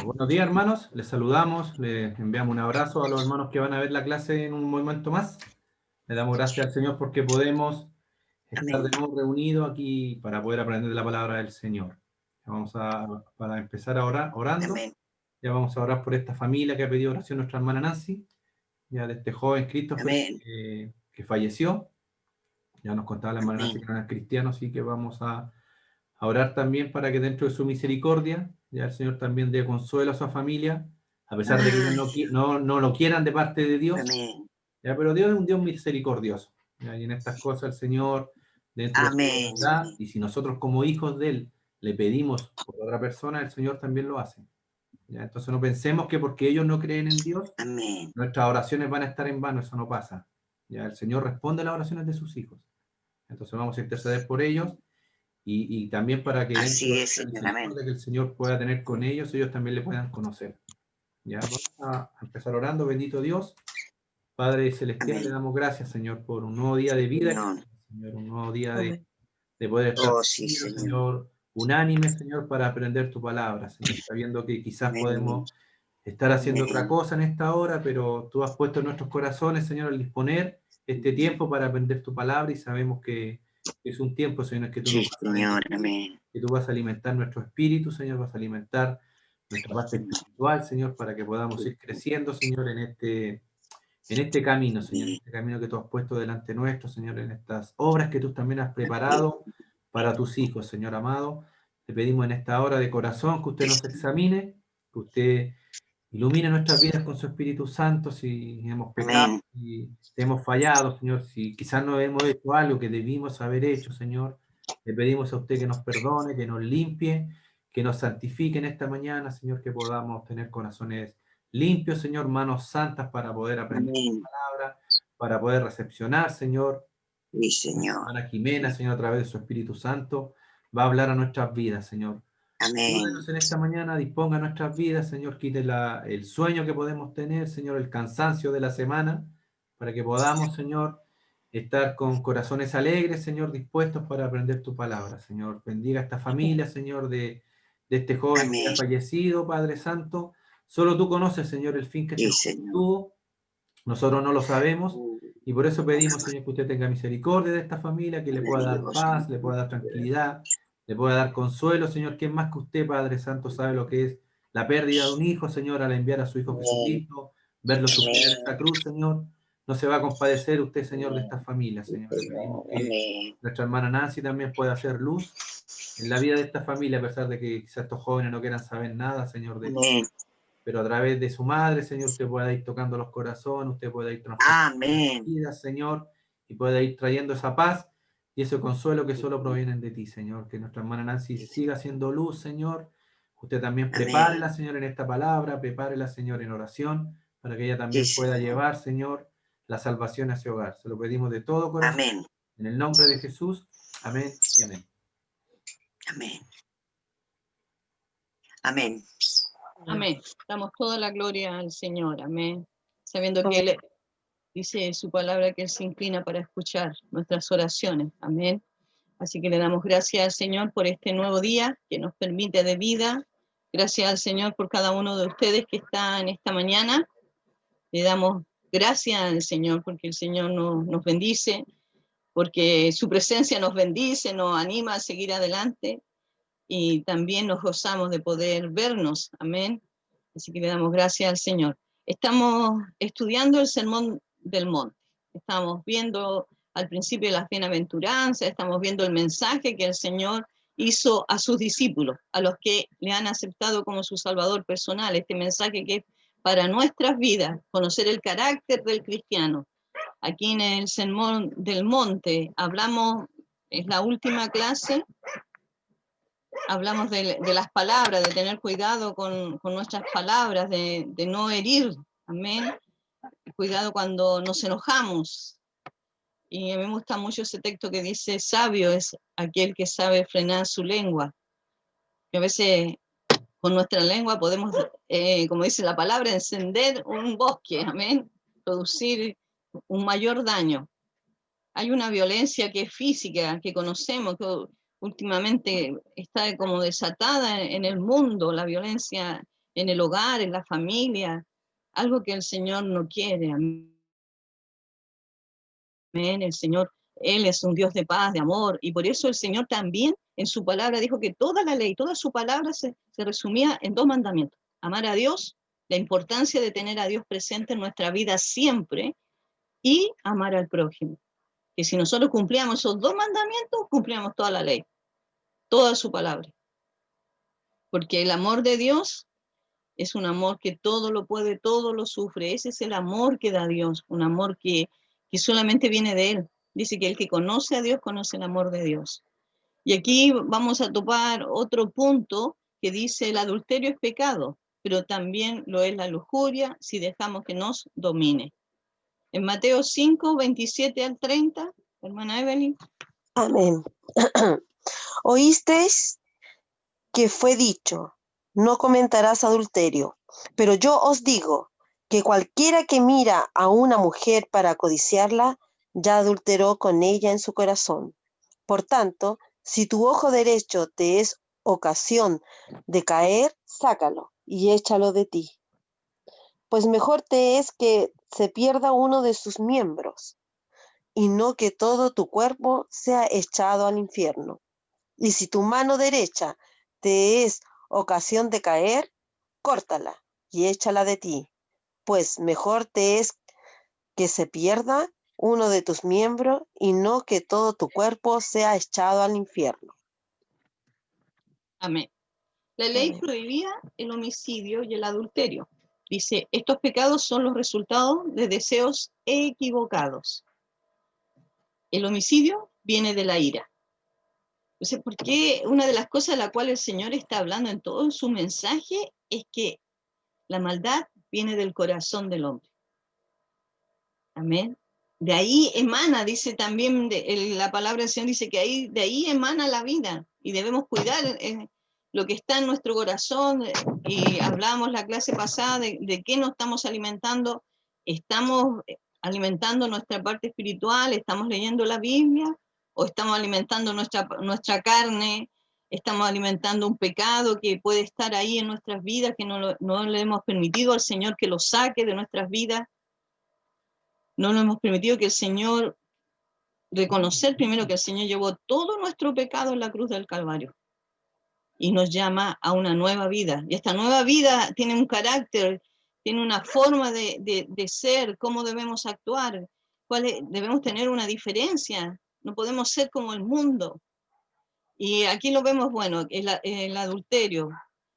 Buenos días, hermanos. Les saludamos, les enviamos un abrazo a los hermanos que van a ver la clase en un momento más. Le damos gracias al Señor porque podemos estar de Amén. nuevo reunidos aquí para poder aprender la palabra del Señor. Para empezar a orar, orando, Amén. ya vamos a orar por esta familia que ha pedido oración nuestra hermana Nancy, ya de este joven Christopher Amén. que falleció. Ya nos contaba la hermana Nancy Amén. que no era cristiano, así que vamos a orar también para que dentro de su misericordia, ya el Señor también dé consuelo a su familia, a pesar de que ellos Ay, no lo quieran de parte de Dios, amén. ya, pero Dios es un Dios misericordioso, ya, y en estas cosas el Señor, dentro de su Amén. voluntad, y si nosotros como hijos de Él le pedimos por otra persona, el Señor también lo hace. Ya, entonces no pensemos que porque ellos no creen en Dios, Amén. nuestras oraciones van a estar en vano, eso no pasa. Ya, el Señor responde a las oraciones de sus hijos. Entonces vamos a interceder por ellos y también para que dentro Así de es, esta Señor. Amén. misericordia que el Señor pueda tener con ellos, ellos también le puedan conocer. Ya, vamos a empezar orando. Bendito Dios, Padre Celestial, le Amén. damos gracias, Señor, por un nuevo día de vida, Señor. Señor, un nuevo día Amén. de poder estar Oh, sí, unidos, Señor. Señor, unánime, Señor, para aprender tu palabra, Señor, sabiendo que quizás Amén. podemos estar haciendo otra Amén. cosa en esta hora, pero tú has puesto en nuestros corazones, Señor, al disponer este tiempo para aprender tu palabra y sabemos que es un tiempo, Señor, que tú nos Sí, vas a Señor. bendecir, Amén. que tú vas a alimentar nuestro espíritu, Señor, vas a alimentar nuestra parte espiritual, Señor, para que podamos ir creciendo, Señor, en este camino, Señor, en Amén. este camino que tú has puesto delante nuestro, Señor, en estas obras que tú también has preparado para tus hijos, Señor amado. Te pedimos en esta hora de corazón que usted nos examine, que usted ilumine nuestras vidas con su Espíritu Santo si hemos pecado, Amén. si hemos fallado, Señor, si quizás no hemos hecho algo que debimos haber hecho, Señor. Le pedimos a usted que nos perdone, que nos limpie, que nos santifique en esta mañana, Señor, que podamos tener corazones limpios, Señor, manos santas para poder aprender tu Amén. palabra, para poder recepcionar, Señor. Sí, Nuestra Señor. hermana Jimena, Señor, a través de su Espíritu Santo, va a hablar a nuestras vidas, Señor. Amén. Ayúdenos en esta mañana, disponga nuestras vidas, Señor, quite el sueño que podemos tener, Señor, el cansancio de la semana, para que podamos, Señor, estar con corazones alegres, Señor, dispuestos para aprender tu palabra, Señor. Bendiga a esta familia, Señor, de este joven que ha Amén. fallecido, Padre Santo. Solo tú conoces, Señor, el fin que este Sí, joven Señor. tuvo. Nosotros no lo sabemos y por eso pedimos, Señor, que usted tenga misericordia de esta familia, que le pueda dar paz, le pueda dar tranquilidad, le pueda dar consuelo, Señor. ¿Quién más que usted, Padre Santo, sabe lo que es la pérdida de un hijo, Señor, al enviar a su Hijo Amén. Jesucristo, verlo sufrir en esta Amén. cruz, Señor? No se va a compadecer usted, Señor, de esta familia, Sí, Señor. Le pedimos Señor. que Amén. nuestra hermana Nancy también pueda hacer luz en la vida de esta familia, a pesar de que quizás estos jóvenes no quieran saber nada, Señor, de ti, Amén. pero a través de su madre, Señor, usted pueda ir tocando los corazones, usted pueda ir transformando las Amén. vidas, Señor, y pueda ir trayendo esa paz y ese consuelo que solo provienen de ti, Señor. Que nuestra hermana Nancy siga siendo luz, Señor. Usted también prepárela, Amén. Señor, en esta palabra, prepárela, Señor, en oración, para que ella Sí, también pueda Señor. llevar, Señor, la salvación a ese hogar. Se lo pedimos de todo corazón, Amén. en el nombre de Jesús. Amén y amén. Amén. Amén. Amén. Damos toda la gloria al Señor. Amén. Sabiendo que Él dice en su palabra que Él se inclina para escuchar nuestras oraciones. Amén. Así que le damos gracias al Señor por este nuevo día que nos permite de vida. Gracias al Señor por cada uno de ustedes que está en esta mañana. Le damos gracias al Señor porque el Señor nos bendice, porque su presencia nos bendice, nos anima a seguir adelante y también nos gozamos de poder vernos. Amén. Así que le damos gracias al Señor. Estamos estudiando el Sermón del Monte. Estamos viendo al principio las bienaventuranzas, estamos viendo el mensaje que el Señor hizo a sus discípulos, a los que le han aceptado como su Salvador personal, este mensaje que es para nuestras vidas, conocer el carácter del cristiano. Aquí en el Sermón del Monte hablamos, es la última clase, hablamos de las palabras, de tener cuidado con nuestras palabras, de no herir, amén. Cuidado cuando nos enojamos. Y a mí me gusta mucho ese texto que dice, sabio es aquel que sabe frenar su lengua. Que a veces con nuestra lengua podemos, como dice la palabra, encender un bosque, amén, producir un mayor daño. Hay una violencia que es física, que conocemos, que últimamente está como desatada en el mundo, la violencia en el hogar, en la familia, algo que el Señor no quiere. Amén. El Señor, Él es un Dios de paz, de amor, y por eso el Señor también en su palabra dijo que toda la ley, toda su palabra se resumía en 2 mandamientos: amar a Dios, la importancia de tener a Dios presente en nuestra vida siempre, y amar al prójimo. Que si nosotros cumplíamos esos 2 mandamientos, cumplíamos toda la ley, toda su palabra. Porque el amor de Dios es un amor que todo lo puede, todo lo sufre. Ese es el amor que da Dios, un amor que solamente viene de Él. Dice que el que conoce a Dios conoce el amor de Dios. Y aquí vamos a topar otro punto que dice: el adulterio es pecado, pero también lo es la lujuria si dejamos que nos domine. En Mateo 5, 27 al 30, hermana Evelyn. Amén. Oísteis que fue dicho, no cometerás adulterio, pero yo os digo que cualquiera que mira a una mujer para codiciarla, ya adulteró con ella en su corazón. Por tanto, si tu ojo derecho te es ocasión de caer, sácalo y échalo de ti. Pues mejor te es que se pierda uno de sus miembros, y no que todo tu cuerpo sea echado al infierno. Y si tu mano derecha te es ocasión de caer, córtala y échala de ti, pues mejor te es que se pierda uno de tus miembros y no que todo tu cuerpo sea echado al infierno. Amén. La ley Amén. prohibía el homicidio y el adulterio. Dice: estos pecados son los resultados de deseos equivocados. El homicidio viene de la ira. Entonces, ¿por qué? Una de las cosas de la cual el Señor está hablando en todo su mensaje es que la maldad viene del corazón del hombre. Amén. De ahí emana, dice también la palabra del Señor, dice que de ahí emana la vida, y debemos cuidar lo que está en nuestro corazón. Y hablamos la clase pasada de qué nos estamos alimentando. Estamos alimentando nuestra parte espiritual, estamos leyendo la Biblia, o estamos alimentando nuestra carne, estamos alimentando un pecado que puede estar ahí en nuestras vidas, que no le hemos permitido al Señor que lo saque de nuestras vidas. No nos hemos permitido que el Señor, reconocer primero que el Señor llevó todo nuestro pecado en la cruz del Calvario y nos llama a una nueva vida. Y esta nueva vida tiene un carácter, tiene una forma de ser, cómo debemos actuar, debemos tener una diferencia, no podemos ser como el mundo. Y aquí lo vemos, bueno, el adulterio.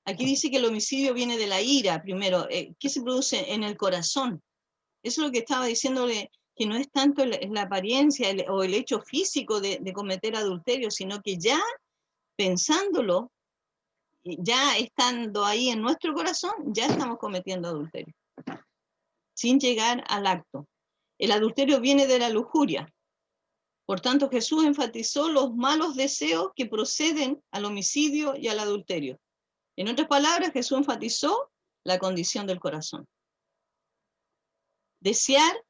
Aquí dice que el homicidio viene de la ira, primero. ¿Qué se produce en el corazón? Eso es lo que estaba diciéndole, que no es tanto la apariencia o el hecho físico de cometer adulterio, sino que ya pensándolo, ya estando ahí en nuestro corazón, ya estamos cometiendo adulterio, sin llegar al acto. El adulterio viene de la lujuria. Por tanto, Jesús enfatizó los malos deseos que proceden al homicidio y al adulterio. En otras palabras, Jesús enfatizó la condición del corazón. Desear.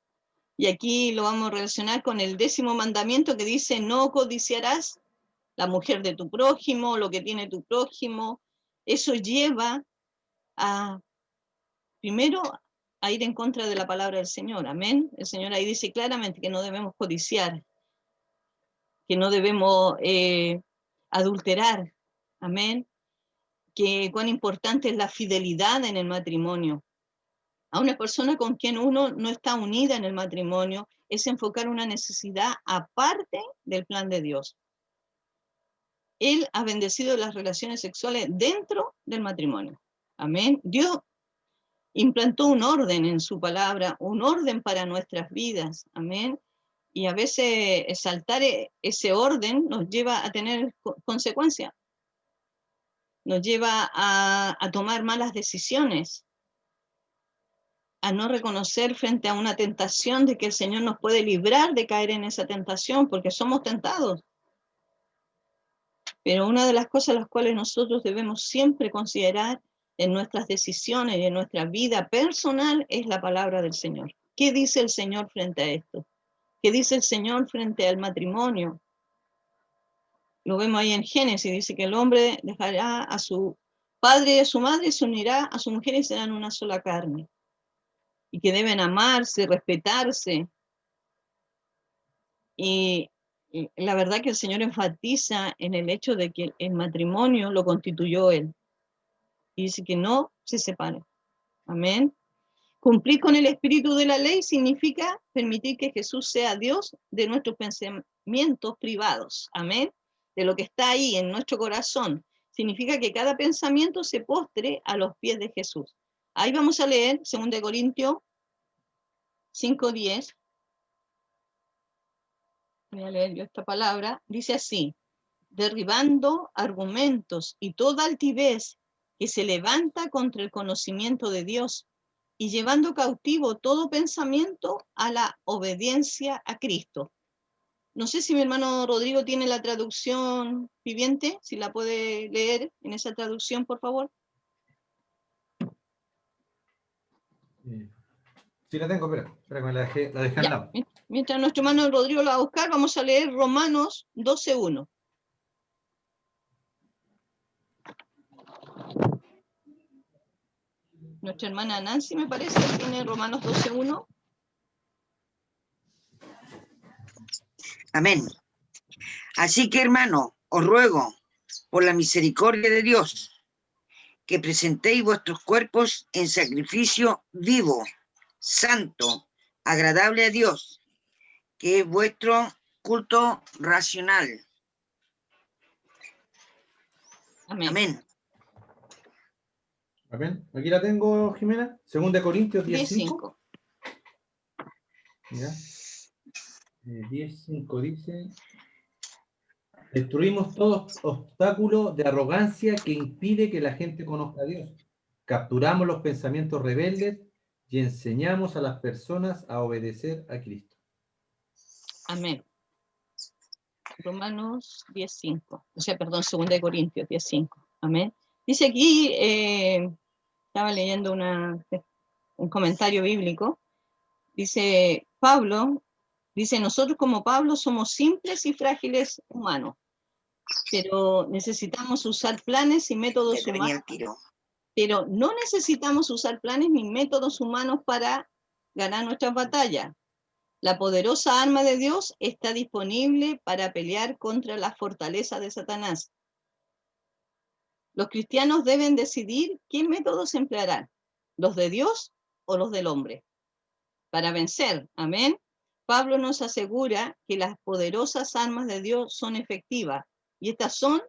Y aquí lo vamos a relacionar con el 10º mandamiento, que dice: no codiciarás la mujer de tu prójimo, lo que tiene tu prójimo. Eso lleva primero a ir en contra de la palabra del Señor. Amén. El Señor ahí dice claramente que no debemos codiciar, que no debemos adulterar. Amén. Que cuán importante es la fidelidad en el matrimonio. A una persona con quien uno no está unida en el matrimonio es enfocar una necesidad aparte del plan de Dios. Él ha bendecido las relaciones sexuales dentro del matrimonio. Amén. Dios implantó un orden en su palabra, un orden para nuestras vidas. Amén. Y a veces saltar ese orden nos lleva a tener consecuencias. Nos lleva a tomar malas decisiones, a no reconocer frente a una tentación de que el Señor nos puede librar de caer en esa tentación, porque somos tentados. Pero una de las cosas las cuales nosotros debemos siempre considerar en nuestras decisiones y en nuestra vida personal es la palabra del Señor. ¿Qué dice el Señor frente a esto? ¿Qué dice el Señor frente al matrimonio? Lo vemos ahí en Génesis, dice que el hombre dejará a su padre y a su madre se unirá a su mujer y serán una sola carne. Y que deben amarse, respetarse. Y la verdad que el Señor enfatiza en el hecho de que el matrimonio lo constituyó Él. Y dice que no se separen. Amén. Cumplir con el espíritu de la ley significa permitir que Jesús sea Dios de nuestros pensamientos privados. Amén. De lo que está ahí en nuestro corazón. Significa que cada pensamiento se postre a los pies de Jesús. Ahí vamos a leer 2 Corintios 5:10. Voy a leer yo esta palabra. Dice así: derribando argumentos y toda altivez que se levanta contra el conocimiento de Dios, y llevando cautivo todo pensamiento a la obediencia a Cristo. No sé si mi hermano Rodrigo tiene la traducción viviente, si la puede leer en esa traducción, por favor. Sí la tengo, espera que me la dejé al Ya. lado. Mientras nuestro hermano Rodrigo la va a buscar, vamos a leer Romanos 12:1. Nuestra hermana Nancy, me parece, tiene Romanos 12:1. Amén. Así que, hermano, os ruego, por la misericordia de Dios, que presentéis vuestros cuerpos en sacrificio vivo, santo, agradable a Dios, que es vuestro culto racional. Amén. Amén. Amén. Aquí la tengo, Jimena. 2 Corintios 10:5. 10:5 dice: destruimos todo obstáculo de arrogancia que impide que la gente conozca a Dios. Capturamos los pensamientos rebeldes y enseñamos a las personas a obedecer a Cristo. Amén. Romanos 10:5. O sea, perdón, 2 Corintios 10:5. Amén. Dice aquí, estaba leyendo un comentario bíblico. Dice Pablo, nosotros como Pablo somos simples y frágiles humanos, pero necesitamos usar planes y métodos humanos. Pero no necesitamos usar planes ni métodos humanos para ganar nuestras batallas. La poderosa arma de Dios está disponible para pelear contra la fortaleza de Satanás. Los cristianos deben decidir qué métodos emplearán, los de Dios o los del hombre, para vencer. Amén. Pablo nos asegura que las poderosas armas de Dios son efectivas, y estas son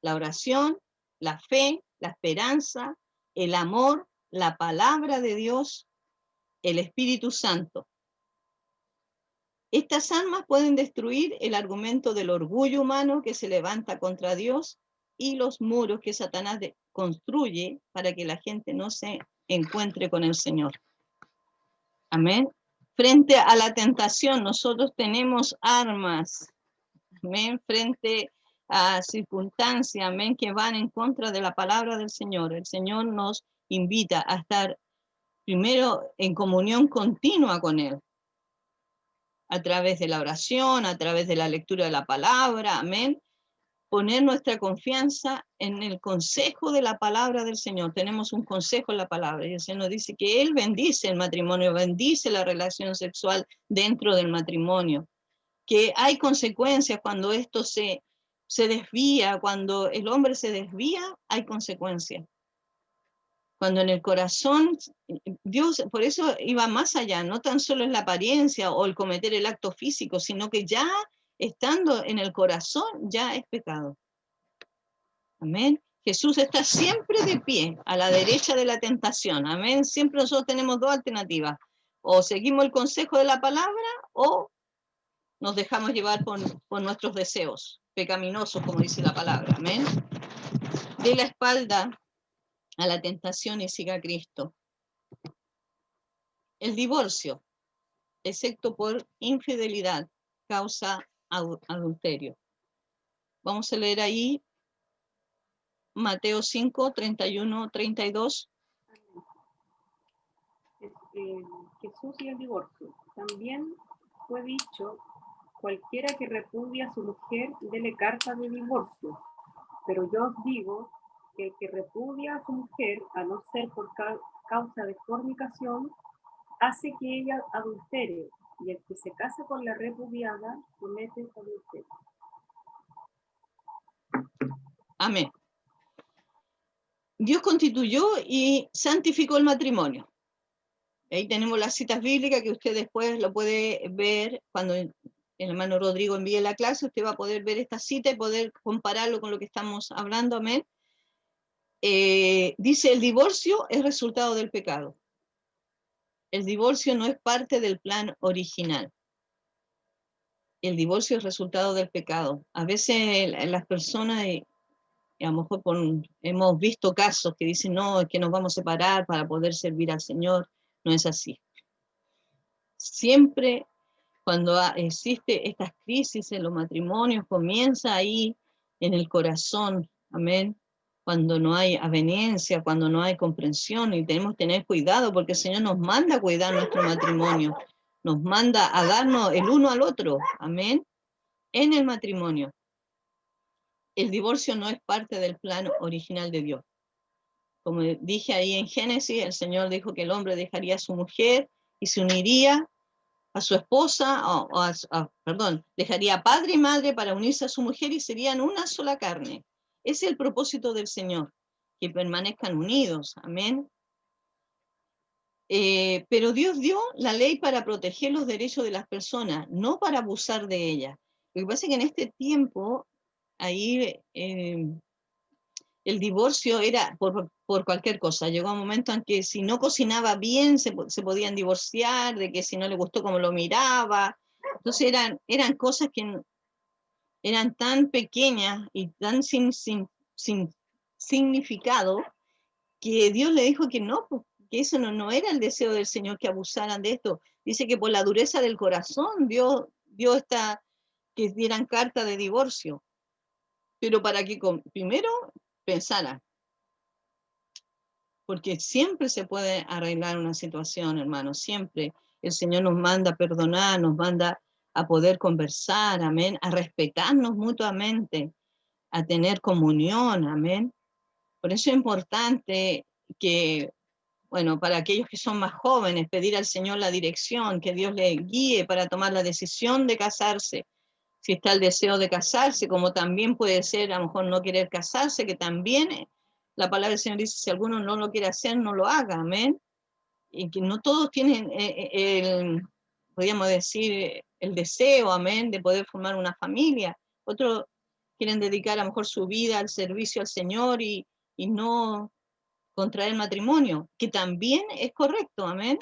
la oración, la fe, la esperanza, el amor, la palabra de Dios, el Espíritu Santo. Estas armas pueden destruir el argumento del orgullo humano que se levanta contra Dios y los muros que Satanás construye para que la gente no se encuentre con el Señor. Amén. Frente a la tentación, nosotros tenemos armas. Amén. Frente a circunstancias, amén, que van en contra de la palabra del Señor. El Señor nos invita a estar primero en comunión continua con Él, a través de la oración, a través de la lectura de la palabra, amén. Poner nuestra confianza en el consejo de la palabra del Señor. Tenemos un consejo en la palabra, y el Señor dice que Él bendice el matrimonio, bendice la relación sexual dentro del matrimonio, que hay consecuencias cuando esto se desvía, cuando el hombre se desvía, hay consecuencias. Cuando en el corazón, Dios, por eso iba más allá, no tan solo en la apariencia o el cometer el acto físico, sino que ya estando en el corazón, ya es pecado. Amén. Jesús está siempre de pie, a la derecha de la tentación. Amén. Siempre nosotros tenemos dos alternativas. O seguimos el consejo de la palabra o nos dejamos llevar por nuestros deseos pecaminosos, como dice la palabra. Amén. De la espalda a la tentación y siga a Cristo. El divorcio, excepto por infidelidad, causa adulterio. Vamos a leer ahí Mateo 5, 31, 32. Jesús y el divorcio. También fue dicho: cualquiera que repudia a su mujer, dele carta de divorcio. Pero yo os digo porque el que repudia a su mujer, a no ser por causa de fornicación, hace que ella adultere, y el que se casa con la repudiada comete adulterio. Amén. Dios constituyó y santificó el matrimonio. Ahí tenemos las citas bíblicas que usted después lo puede ver cuando el hermano Rodrigo envíe la clase. Usted va a poder ver esta cita y poder compararlo con lo que estamos hablando. Amén. Dice, el divorcio es resultado del pecado. El divorcio no es parte del plan original. El divorcio es resultado del pecado. A veces las personas, a lo mejor hemos visto casos que dicen, no, es que nos vamos a separar para poder servir al Señor. No es así. Siempre cuando existe estas crisis en los matrimonios, comienza ahí en el corazón, amén, cuando no hay aveniencia, cuando no hay comprensión, y tenemos que tener cuidado porque el Señor nos manda a cuidar nuestro matrimonio, nos manda a darnos el uno al otro, amén, en el matrimonio. El divorcio no es parte del plan original de Dios. Como dije ahí en Génesis, el Señor dijo que el hombre dejaría a su mujer y se uniría a su esposa, dejaría padre y madre para unirse a su mujer y serían una sola carne. Ese es el propósito del Señor, que permanezcan unidos, amén. Pero Dios dio la ley para proteger los derechos de las personas, no para abusar de ellas. Lo que pasa es que en este tiempo, ahí el divorcio era por cualquier cosa. Llegó un momento en que si no cocinaba bien se podían divorciar, de que si no le gustó cómo lo miraba. Entonces eran cosas que eran tan pequeñas y tan sin significado que Dios le dijo que no, que eso no era el deseo del Señor, que abusaran de esto. Dice que por la dureza del corazón Dios que dieran carta de divorcio, pero para que primero pensaran, porque siempre se puede arreglar una situación, hermano, siempre. El Señor nos manda a perdonar, nos manda a poder conversar, amén, a respetarnos mutuamente, a tener comunión, amén. Por eso es importante que, bueno, para aquellos que son más jóvenes, pedir al Señor la dirección, que Dios les guíe para tomar la decisión de casarse. Si está el deseo de casarse, como también puede ser a lo mejor no querer casarse, que también la palabra del Señor dice, si alguno no lo quiere hacer, no lo haga, amén. Y que no todos tienen podríamos decir, el deseo, amén, de poder formar una familia. Otros quieren dedicar a lo mejor su vida al servicio al Señor y no contraer matrimonio, que también es correcto, amén.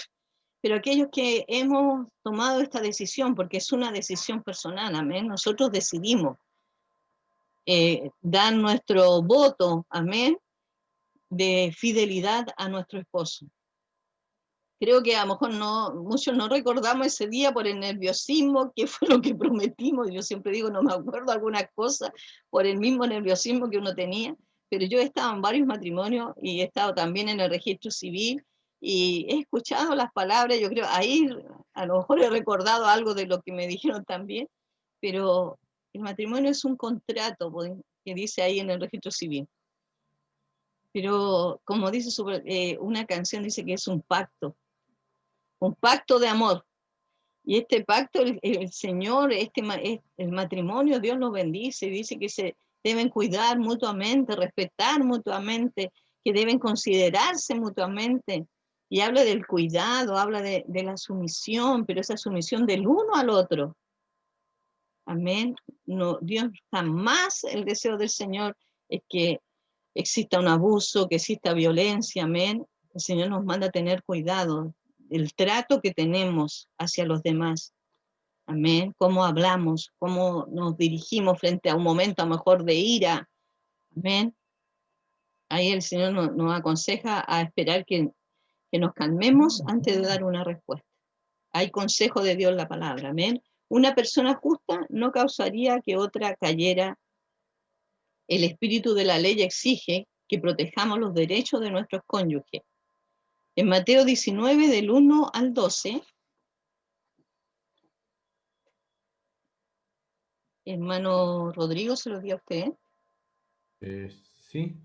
Pero aquellos que hemos tomado esta decisión, porque es una decisión personal, amén, nosotros decidimos dar nuestro voto, amén, de fidelidad a nuestro esposo. Creo que a lo mejor muchos no recordamos ese día por el nerviosismo, que fue lo que prometimos. Yo siempre digo, no me acuerdo algunas cosas por el mismo nerviosismo que uno tenía, pero yo he estado en varios matrimonios y he estado también en el registro civil y he escuchado las palabras, yo creo, ahí a lo mejor he recordado algo de lo que me dijeron también, pero el matrimonio es un contrato que dice ahí en el registro civil. Pero como dice una canción, dice que es un pacto de amor. Y este pacto, el Señor, el matrimonio, Dios los bendice, dice que se deben cuidar mutuamente, respetar mutuamente, que deben considerarse mutuamente. Y habla del cuidado, habla de la sumisión, pero esa sumisión del uno al otro. Amén. No, Dios jamás, el deseo del Señor es que exista un abuso, que exista violencia, amén. El Señor nos manda a tener cuidado del trato que tenemos hacia los demás. Amén. Cómo hablamos, cómo nos dirigimos frente a un momento a lo mejor de ira. Amén. Ahí el Señor nos aconseja a esperar que nos calmemos antes de dar una respuesta. Hay consejo de Dios en la palabra. Amén. Una persona justa no causaría que otra cayera. El espíritu de la ley exige que protejamos los derechos de nuestros cónyuges. En Mateo 19, del 1 al 12, hermano Rodrigo, se lo di a usted. Sí.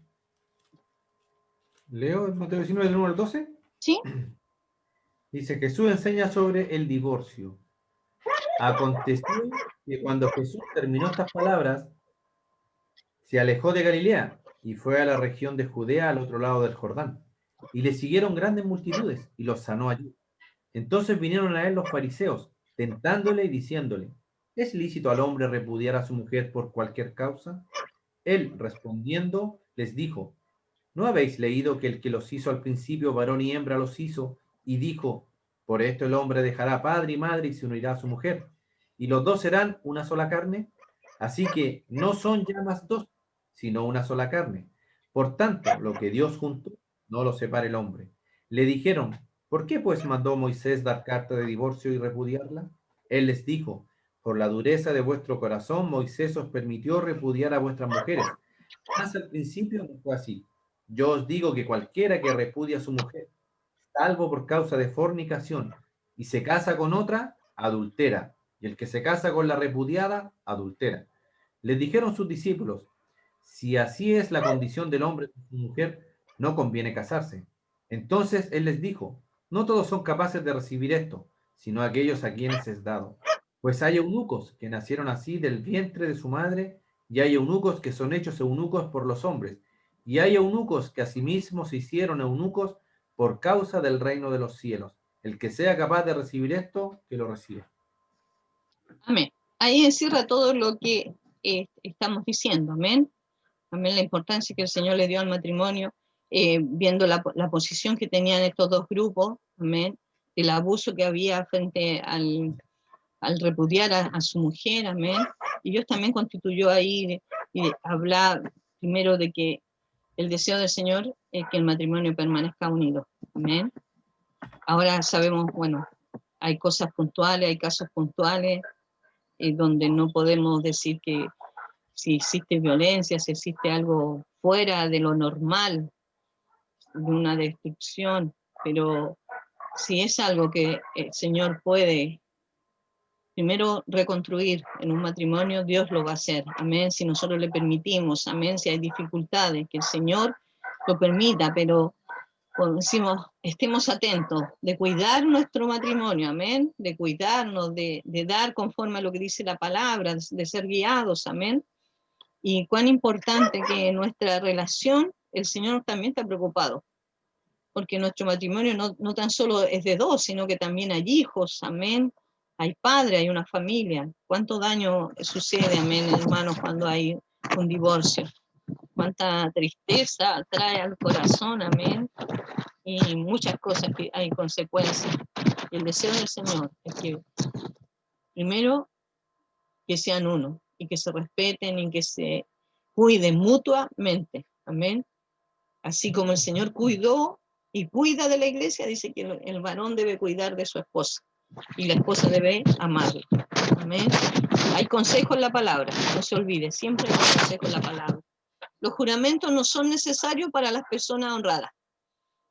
Leo en Mateo 19, del 1 al 12. ¿Sí? Dice, Jesús enseña sobre el divorcio. Aconteció que cuando Jesús terminó estas palabras, se alejó de Galilea y fue a la región de Judea al otro lado del Jordán. Y le siguieron grandes multitudes y los sanó allí. Entonces vinieron a él los fariseos, tentándole y diciéndole, ¿es lícito al hombre repudiar a su mujer por cualquier causa? Él, respondiendo, les dijo, ¿no habéis leído que el que los hizo al principio, varón y hembra los hizo, y dijo, por esto el hombre dejará padre y madre y se unirá a su mujer, y los dos serán una sola carne? Así que no son ya más dos, sino una sola carne. Por tanto, lo que Dios juntó, no lo separe el hombre. Le dijeron, ¿por qué pues mandó Moisés dar carta de divorcio y repudiarla? Él les dijo, por la dureza de vuestro corazón, Moisés os permitió repudiar a vuestras mujeres. Mas al principio no fue así. Yo os digo que cualquiera que repudia a su mujer, salvo por causa de fornicación, y se casa con otra, adultera, y el que se casa con la repudiada, adultera. Les dijeron sus discípulos, si así es la condición del hombre con su mujer, no conviene casarse. Entonces él les dijo, no todos son capaces de recibir esto, sino aquellos a quienes es dado. Pues hay eunucos que nacieron así del vientre de su madre, y hay eunucos que son hechos eunucos por los hombres, y hay eunucos que asimismo se hicieron eunucos por causa del reino de los cielos. El que sea capaz de recibir esto, que lo reciba. Amén. Ahí encierra todo lo que estamos diciendo. Amén. Amén. La importancia que el Señor le dio al matrimonio, viendo la posición que tenían estos dos grupos. Amén. El abuso que había frente al repudiar a su mujer. Amén. Y Dios también constituyó ahí y hablar primero de que el deseo del Señor es que el matrimonio permanezca unido. Amén. Ahora sabemos, bueno, hay cosas puntuales, hay casos puntuales, donde no podemos decir que si existe violencia, si existe algo fuera de lo normal, de una destrucción, pero si es algo que el Señor puede primero reconstruir en un matrimonio, Dios lo va a hacer, amén, si nosotros le permitimos, amén, si hay dificultades, que el Señor lo permita, pero como decimos, estemos atentos de cuidar nuestro matrimonio, amén, de cuidarnos, de dar conforme a lo que dice la palabra, de ser guiados, amén, y cuán importante que en nuestra relación el Señor también está preocupado, porque nuestro matrimonio no tan solo es de dos, sino que también hay hijos, amén, hay padre, hay una familia. ¿Cuánto daño sucede, amén, hermanos, cuando hay un divorcio? Cuánta tristeza trae al corazón, amén, y muchas cosas que hay consecuencias. El deseo del Señor es que primero que sean uno y que se respeten y que se cuiden mutuamente, amén. Así como el Señor cuidó y cuida de la iglesia, dice que el varón debe cuidar de su esposa y la esposa debe amarla, amén. Hay consejo en la palabra, no se olvide, siempre hay consejo en la palabra. Los juramentos no son necesarios para las personas honradas.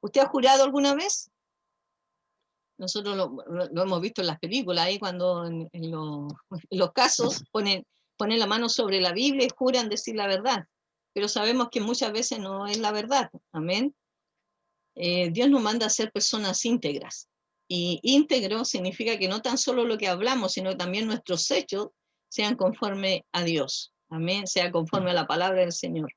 ¿Usted ha jurado alguna vez? Nosotros lo hemos visto en las películas, ahí cuando en los casos ponen la mano sobre la Biblia y juran decir la verdad, pero sabemos que muchas veces no es la verdad, amén. Dios nos manda a ser personas íntegras, y íntegro significa que no tan solo lo que hablamos, sino también nuestros hechos sean conforme a Dios, amén, sea conforme a la palabra del Señor.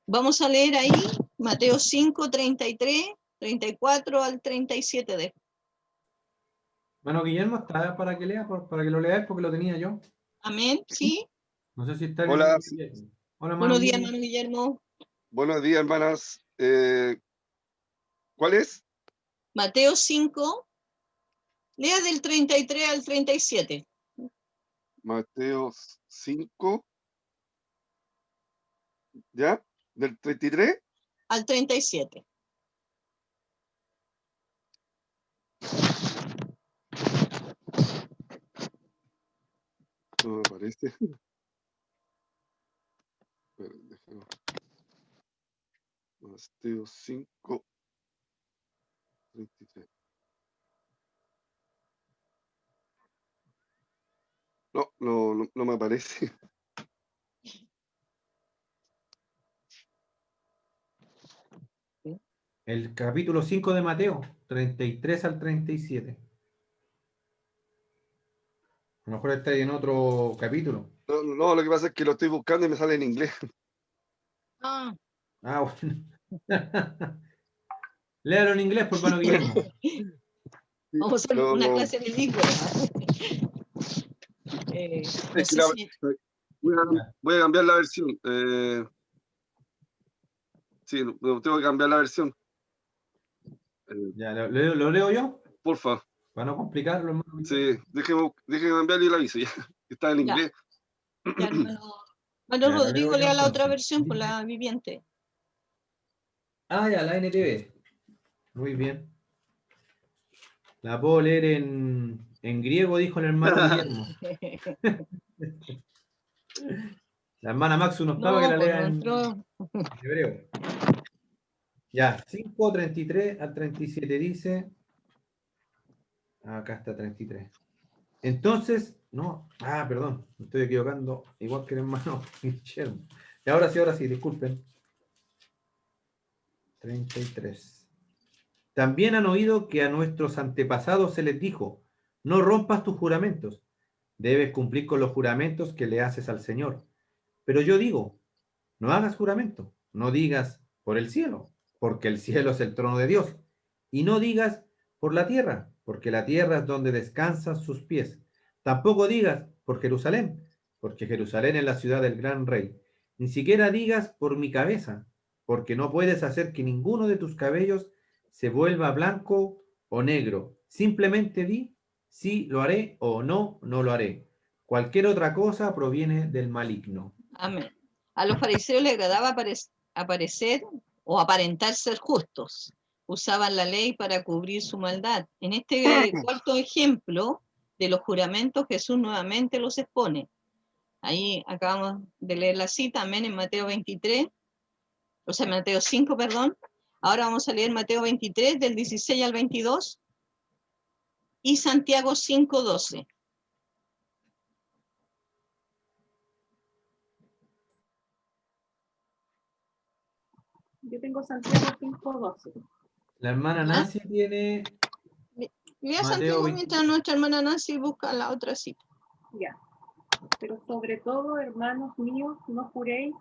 Vamos a leer ahí Mateo 5, 33, 34 al 37 de. Bueno, Guillermo, está para que lea, para que lo leáis, porque lo tenía yo. Amén, ¿sí? No sé si está en Hola, el... Hola, Buenos días, Guillermo. hermano Guillermo. buenos días, hermanas. ¿Cuál es? Mateo 5, lea del 33 al 37. Mateo 5, ¿ya? ¿Del 33? Al 37. No me parece. Espera, déjame. Mateo 5, 33. No me aparece. El capítulo 5 de Mateo, 33 al 37. A lo mejor está ahí en otro capítulo. No, lo que pasa es que lo estoy buscando y me sale en inglés. Ah, Ah, bueno. Léalo en inglés, por hermano Guillermo. vamos a hacer No, una no, clase bilingüe. No es que sé si... voy a cambiar la versión. Sí, tengo que cambiar la versión. Ya, ¿lo leo yo? Porfa. Para no complicarlo, hermano. Sí, déjeme cambiarle el aviso ya. Está en Ya, inglés. ya, hermano Ya, lo leo Rodrigo, yo lea la otra entonces. versión por la viviente. Ah, ya, la NTV. Muy bien. La puedo leer en griego, dijo el hermano Guillermo. La hermana Maxu no estaba que No, la pues lea no en entró. hebreo. Ya, 5:33 al 37 dice. Acá está 33. Entonces, no, perdón, me estoy equivocando, igual que el hermano Guillermo. Y ahora sí, disculpen. 33. También han oído que a nuestros antepasados se les dijo, no rompas tus juramentos, debes cumplir con los juramentos que le haces al Señor. Pero yo digo, no hagas juramento, no digas por el cielo, porque el cielo es el trono de Dios, y no digas por la tierra, porque la tierra es donde descansan sus pies. Tampoco digas por Jerusalén, porque Jerusalén es la ciudad del gran rey. Ni siquiera digas por mi cabeza, porque no puedes hacer que ninguno de tus cabellos se vuelva blanco o negro. Simplemente di, sí lo haré o no, no lo haré. Cualquier otra cosa proviene del maligno. Amén. A los fariseos les agradaba aparecer o aparentar ser justos. Usaban la ley para cubrir su maldad. En este cuarto ejemplo de los juramentos, Jesús nuevamente los expone. Ahí acabamos de leer la cita, amén, en Mateo 23, o sea, Mateo 5, perdón. Ahora vamos a leer Mateo 23, del 16 al 22, y Santiago 5, 12. Yo tengo Santiago 5:12. La hermana ¿Ya? Nancy tiene Lea Mateo Santiago 20. mientras nuestra hermana Nancy busca la otra cita. Ya. Pero sobre todo, hermanos míos, no juréis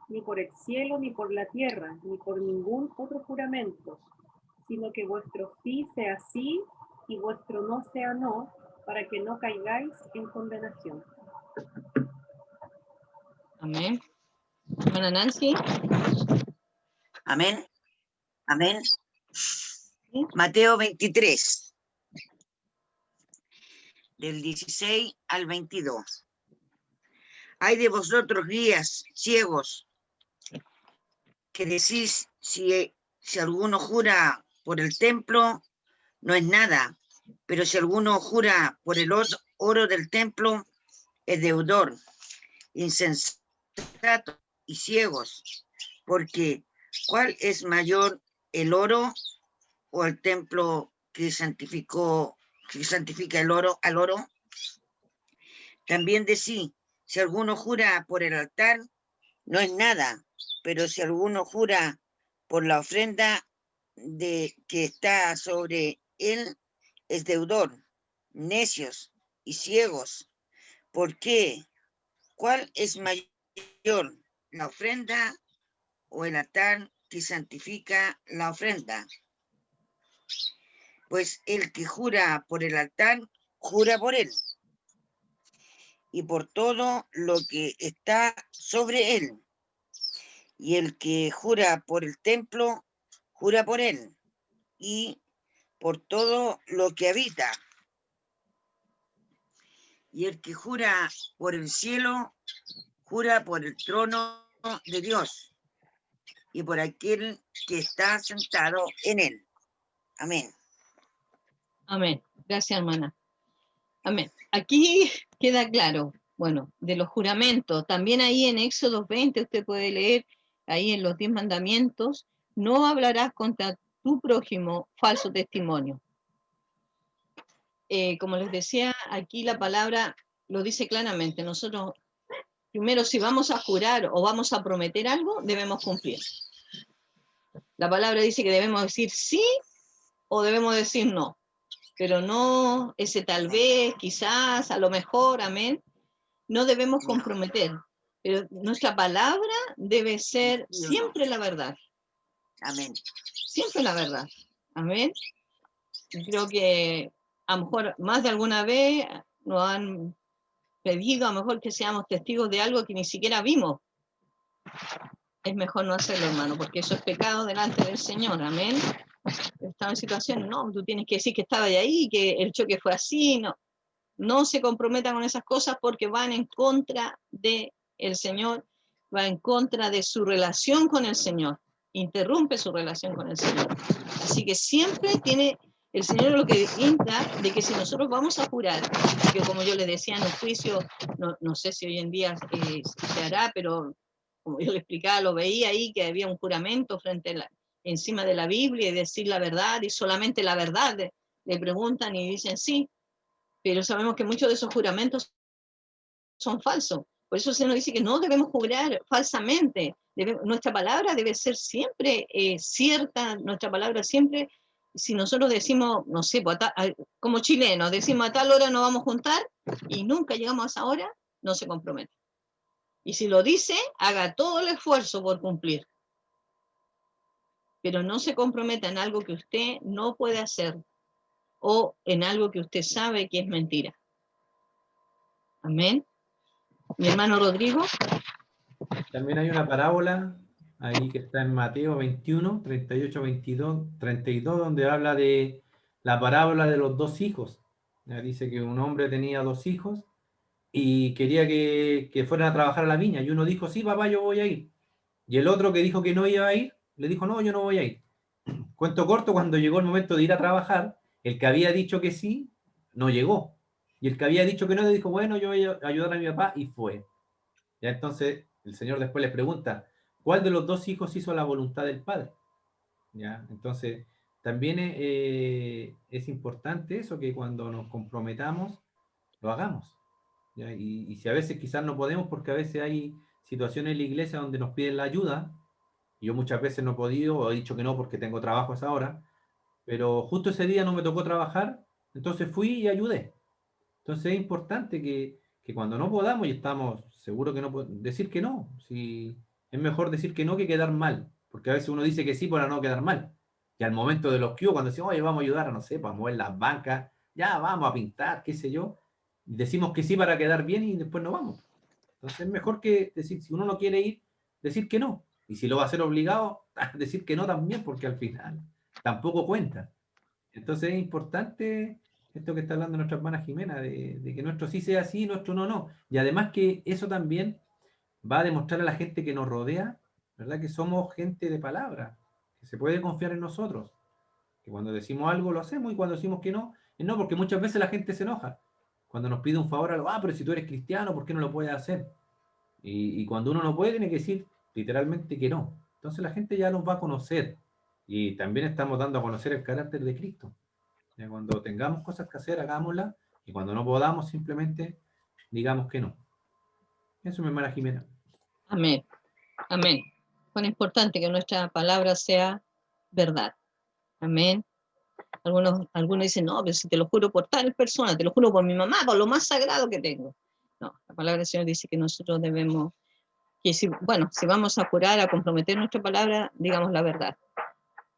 ni por el cielo, ni por la tierra, ni por ningún otro juramento, sino que vuestro sí sea sí y vuestro no sea no, para que no caigáis en condenación. Amén. Hermana Nancy. Amén. Amén. ¿Sí? Mateo 23, del 16 al 22. Hay de vosotros guías ciegos que decís, si alguno jura por el templo, no es nada, pero si alguno jura por el oro del templo, es deudor. Insensatos y ciegos, porque ¿cuál es mayor, el oro o el templo que santifica el oro al oro? También decís, si alguno jura por el altar, no es nada, pero si alguno jura por la ofrenda que está sobre él, es deudor. Necios y ciegos, ¿por qué? ¿Cuál es mayor, la ofrenda o el altar que santifica la ofrenda? Pues el que jura por el altar, jura por él y por todo lo que está sobre él. Y el que jura por el templo, jura por él y por todo lo que habita. Y el que jura por el cielo, jura por el trono de Dios y por aquel que está sentado en él. Amén. Amén. Gracias, hermana. Amén. Aquí queda claro, bueno, de los juramentos. También ahí en Éxodo 20 usted puede leer, ahí en los 10 mandamientos, no hablarás contra tu prójimo falso testimonio. Como les decía, aquí la palabra lo dice claramente. Nosotros, primero, si vamos a jurar o vamos a prometer algo, debemos cumplir. La palabra dice que debemos decir sí o debemos decir no, pero no ese tal vez, quizás, a lo mejor, amén. No debemos comprometer, pero nuestra palabra debe ser Sí o no. siempre la verdad, Amén. siempre la verdad, amén. Y creo que a lo mejor más de alguna vez nos han pedido a lo mejor que seamos testigos de algo que ni siquiera vimos. Es mejor no hacerlo, hermano, porque eso es pecado delante del Señor, amén. Estaba en situación, no, tú tienes que decir que estaba ahí, que el choque fue así, no. No se comprometan con esas cosas porque van en contra del Señor, va en contra de su relación con el Señor, interrumpe su relación con el Señor. Así que siempre tiene el Señor lo que indica de que si nosotros vamos a jurar, que como yo les decía en un juicio, no sé si hoy en día se hará, pero como yo le explicaba, lo veía ahí, que había un juramento encima de la Biblia y decir la verdad y solamente la verdad. Le preguntan y dicen sí, pero sabemos que muchos de esos juramentos son falsos. Por eso se nos dice que no debemos jurar falsamente. Nuestra palabra debe ser siempre cierta, nuestra palabra siempre, si nosotros decimos, no sé, como chilenos, decimos a tal hora nos vamos a juntar y nunca llegamos a esa hora, no se compromete. Y si lo dice, haga todo el esfuerzo por cumplir. Pero no se comprometa en algo que usted no puede hacer o en algo que usted sabe que es mentira. Amén. Mi hermano Rodrigo. También hay una parábola ahí que está en Mateo 21, 38, 22, 32, donde habla de la parábola de los dos hijos. Ya dice que un hombre tenía dos hijos y quería que fueran a trabajar a la viña. Y uno dijo, sí, papá, yo voy a ir. Y el otro que dijo que no iba a ir, le dijo, no, yo no voy a ir. Cuento corto, cuando llegó el momento de ir a trabajar, el que había dicho que sí, no llegó. Y el que había dicho que no, le dijo, bueno, yo voy a ayudar a mi papá, y fue. Ya entonces el Señor después le pregunta, ¿cuál de los dos hijos hizo la voluntad del Padre? ¿Ya? Entonces, también es importante eso, que cuando nos comprometamos, lo hagamos. ¿Ya? Y si a veces quizás no podemos, porque a veces hay situaciones en la iglesia donde nos piden la ayuda, y yo muchas veces no he podido, o he dicho que no porque tengo trabajo a esa hora, pero justo ese día no me tocó trabajar, entonces fui y ayudé. Entonces es importante que cuando no podamos y estamos seguros que no podemos, decir que no. Si es mejor decir que no que quedar mal, porque a veces uno dice que sí para no quedar mal. Y al momento de los que cuando decimos, oye, vamos a ayudar a, no sé, para mover las bancas, ya vamos a pintar, qué sé yo, y decimos que sí para quedar bien y después no vamos. Entonces es mejor que decir, si uno no quiere ir, decir que no. Y si lo va a hacer obligado, decir que no también, porque al final tampoco cuenta. Entonces es importante esto que está hablando nuestra hermana Jimena, de que nuestro sí sea sí, nuestro no, no. Y además que eso también va a demostrar a la gente que nos rodea, ¿verdad? Que somos gente de palabra, que se puede confiar en nosotros, que cuando decimos algo lo hacemos y cuando decimos que no, es no, porque muchas veces la gente se enoja. Cuando nos pide un favor, algo, pero si tú eres cristiano, ¿por qué no lo puedes hacer? Y cuando uno no puede, tiene que decir literalmente que no. Entonces la gente ya nos va a conocer. Y también estamos dando a conocer el carácter de Cristo. Ya cuando tengamos cosas que hacer, hagámoslas. Y cuando no podamos, simplemente digamos que no. Eso, mi hermana Jimena. Amén. Amén. Cuán importante que nuestra palabra sea verdad. Amén. Algunos dicen, no, pero si te lo juro por tal persona, te lo juro por mi mamá, por lo más sagrado que tengo. No, la palabra del Señor dice que nosotros debemos, que si vamos a jurar, a comprometer nuestra palabra, digamos la verdad.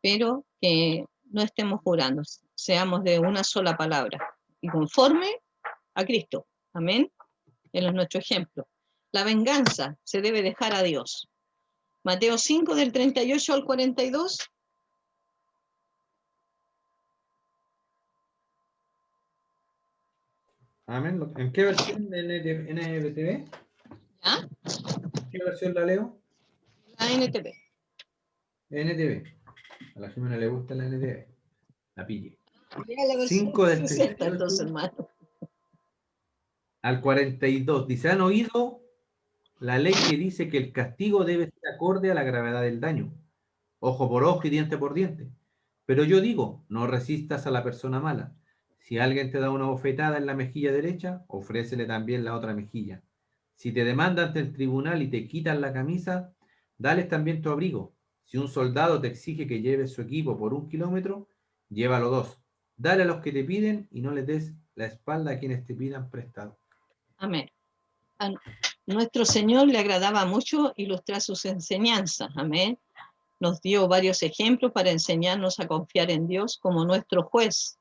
Pero que no estemos jurando, seamos de una sola palabra y conforme a Cristo. Amén. Él es nuestro ejemplo. La venganza se debe dejar a Dios. Mateo 5, del 38 al 42. Amén. ¿En qué versión de NBTV? ¿Ya? ¿En qué versión la leo? La NTV. NTV. A la Jimena le gusta la NTV. La pille. Ya la versión 5 del 60, entonces, 38 hermano. al 42. Dice, ¿han oído la ley que dice que el castigo debe ser acorde a la gravedad del daño? Ojo por ojo y diente por diente. Pero yo digo, no resistas a la persona mala. Si alguien te da una bofetada en la mejilla derecha, ofrécele también la otra mejilla. Si te demandan ante el tribunal y te quitan la camisa, dales también tu abrigo. Si un soldado te exige que lleves su equipo por 1 kilómetro, llévalo 2. Dale a los que te piden y no les des la espalda a quienes te pidan prestado. Amén. A nuestro Señor le agradaba mucho ilustrar sus enseñanzas. Amén. Nos dio varios ejemplos para enseñarnos a confiar en Dios como nuestro juez.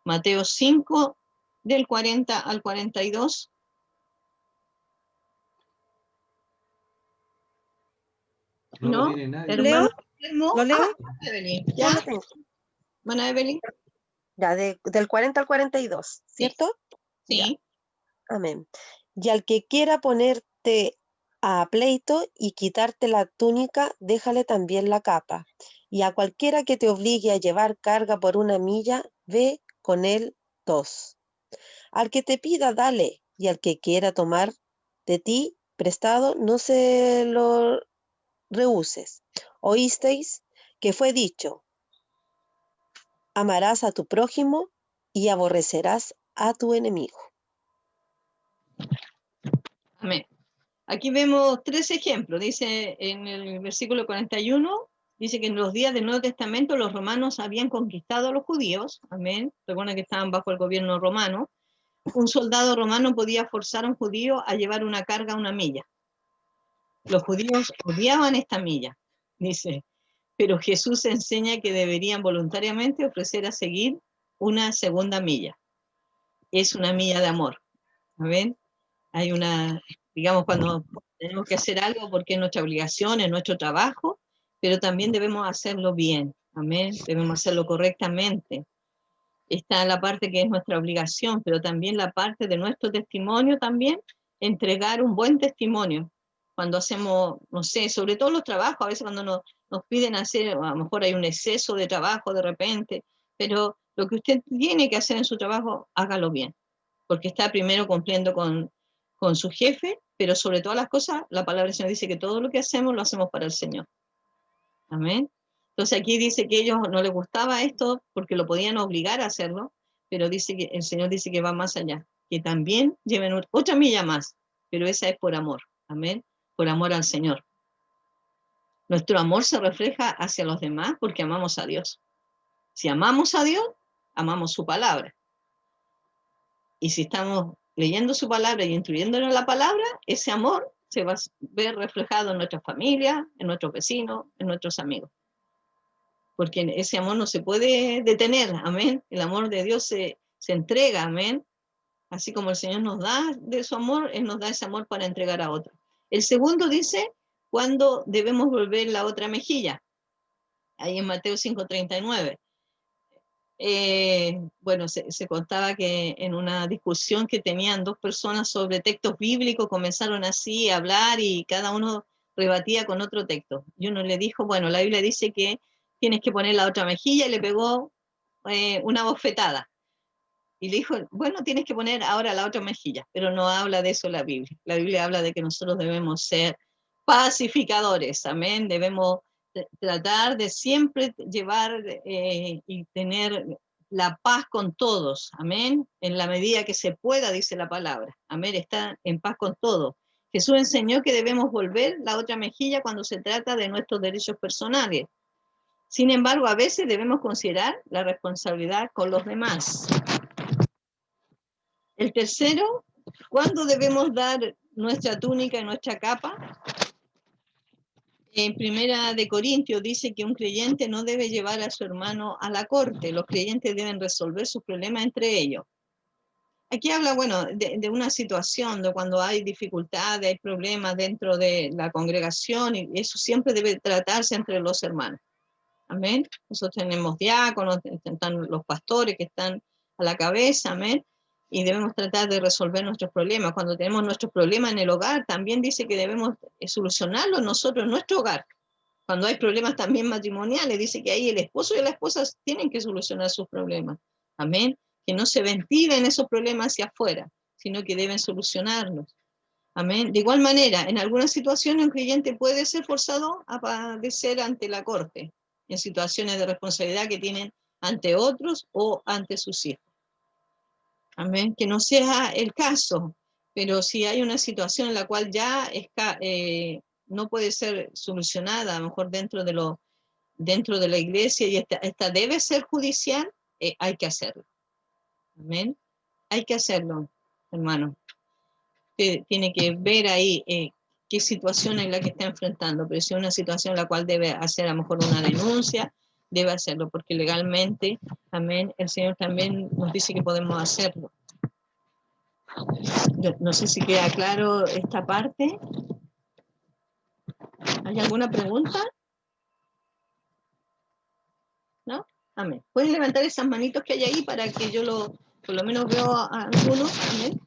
Mateo 5, del 40 al 42. No lo ¿No? tiene nadie. Hermano ¿Leo? Guillermo. ¿Lo leo? Evelyn. Ya ¿Ya? lo tengo. Hermana Evelyn. Ya, del 40 al 42, ¿cierto? Ya, Sí. amén. Y al que quiera ponerte a pleito y quitarte la túnica, déjale también la capa. Y a cualquiera que te obligue a llevar carga por 1 milla, ve con él 2. Al que te pida, dale, y al que quiera tomar de ti prestado, no se lo rehuses. Oísteis que fue dicho: amarás a tu prójimo y aborrecerás a tu enemigo. Amén. Aquí vemos 3 ejemplos. Dice en el versículo 41, dice que en los días del Nuevo Testamento los romanos habían conquistado a los judíos. Amén. Recuerden que estaban bajo el gobierno romano. Un soldado romano podía forzar a un judío a llevar una carga 1 milla. Los judíos odiaban esta milla, dice, pero Jesús enseña que deberían voluntariamente ofrecer a seguir una 2ª milla. Es 1 milla de amor. ¿Ven? Hay una, digamos, cuando tenemos que hacer algo porque es nuestra obligación, es nuestro trabajo, pero también debemos hacerlo bien. Amén. Debemos hacerlo correctamente. Está la parte que es nuestra obligación, pero también la parte de nuestro testimonio también, entregar un buen testimonio. Cuando hacemos, no sé, sobre todo los trabajos, a veces cuando nos piden hacer, a lo mejor hay un exceso de trabajo de repente, pero lo que usted tiene que hacer en su trabajo, hágalo bien, porque está primero cumpliendo con su jefe, pero sobre todas las cosas, la palabra del Señor dice que todo lo que hacemos, lo hacemos para el Señor. Amén. Entonces aquí dice que a ellos no les gustaba esto porque lo podían obligar a hacerlo, pero dice que el Señor dice que va más allá, que también lleven 8 millas más, pero esa es por amor. Amén. Por amor al Señor. Nuestro amor se refleja hacia los demás porque amamos a Dios. Si amamos a Dios, amamos su palabra. Y si estamos leyendo su palabra y instruyéndonos en la palabra, ese amor se va a ver reflejado en nuestra familia, en nuestros vecinos, en nuestros amigos. Porque ese amor no se puede detener, amén. El amor de Dios se entrega, amén. Así como el Señor nos da de su amor, Él nos da ese amor para entregar a otro. El segundo dice, cuando debemos volver la otra mejilla. Ahí en Mateo 5:39. Bueno, se contaba que en una discusión que tenían 2 personas sobre textos bíblicos, comenzaron así a hablar y cada uno rebatía con otro texto. Y uno le dijo, bueno, la Biblia dice que tienes que poner la otra mejilla, y le pegó una bofetada. Y le dijo, bueno, tienes que poner ahora la otra mejilla, pero no habla de eso la Biblia. La Biblia habla de que nosotros debemos ser pacificadores, amén. Debemos tratar de siempre llevar y tener la paz con todos, amén. En la medida que se pueda, dice la palabra, amén, está en paz con todos. Jesús enseñó que debemos volver la otra mejilla cuando se trata de nuestros derechos personales. Sin embargo, a veces debemos considerar la responsabilidad con los demás. El tercero, ¿cuándo debemos dar nuestra túnica y nuestra capa? En 1 de Corintios dice que un creyente no debe llevar a su hermano a la corte. Los creyentes deben resolver sus problemas entre ellos. Aquí habla, bueno, de una situación de cuando hay dificultades, hay problemas dentro de la congregación, y eso siempre debe tratarse entre los hermanos. Amén. Nosotros tenemos diáconos, están los pastores que están a la cabeza, amén. Y debemos tratar de resolver nuestros problemas. Cuando tenemos nuestros problemas en el hogar, también dice que debemos solucionarlos nosotros en nuestro hogar. Cuando hay problemas también matrimoniales, dice que ahí el esposo y la esposa tienen que solucionar sus problemas. Amén. Que no se ventilen esos problemas hacia afuera, sino que deben solucionarlos. Amén. De igual manera, en algunas situaciones un creyente puede ser forzado a padecer ante la corte, en situaciones de responsabilidad que tienen ante otros o ante sus hijos. Amén. Que no sea el caso, pero si hay una situación en la cual ya no puede ser solucionada, a lo mejor dentro de dentro de la iglesia, y esta debe ser judicial, hay que hacerlo. Amén. Hay que hacerlo, hermano. Usted tiene que ver ahí qué situación es la que está enfrentando, pero si es una situación en la cual debe hacer a lo mejor una denuncia, debe hacerlo, porque legalmente, amén, el Señor también nos dice que podemos hacerlo. Yo no sé si queda claro esta parte. ¿Hay alguna pregunta? ¿No? Amén. Pueden levantar esas manitos que hay ahí para que yo por lo menos veo a algunos. Amén.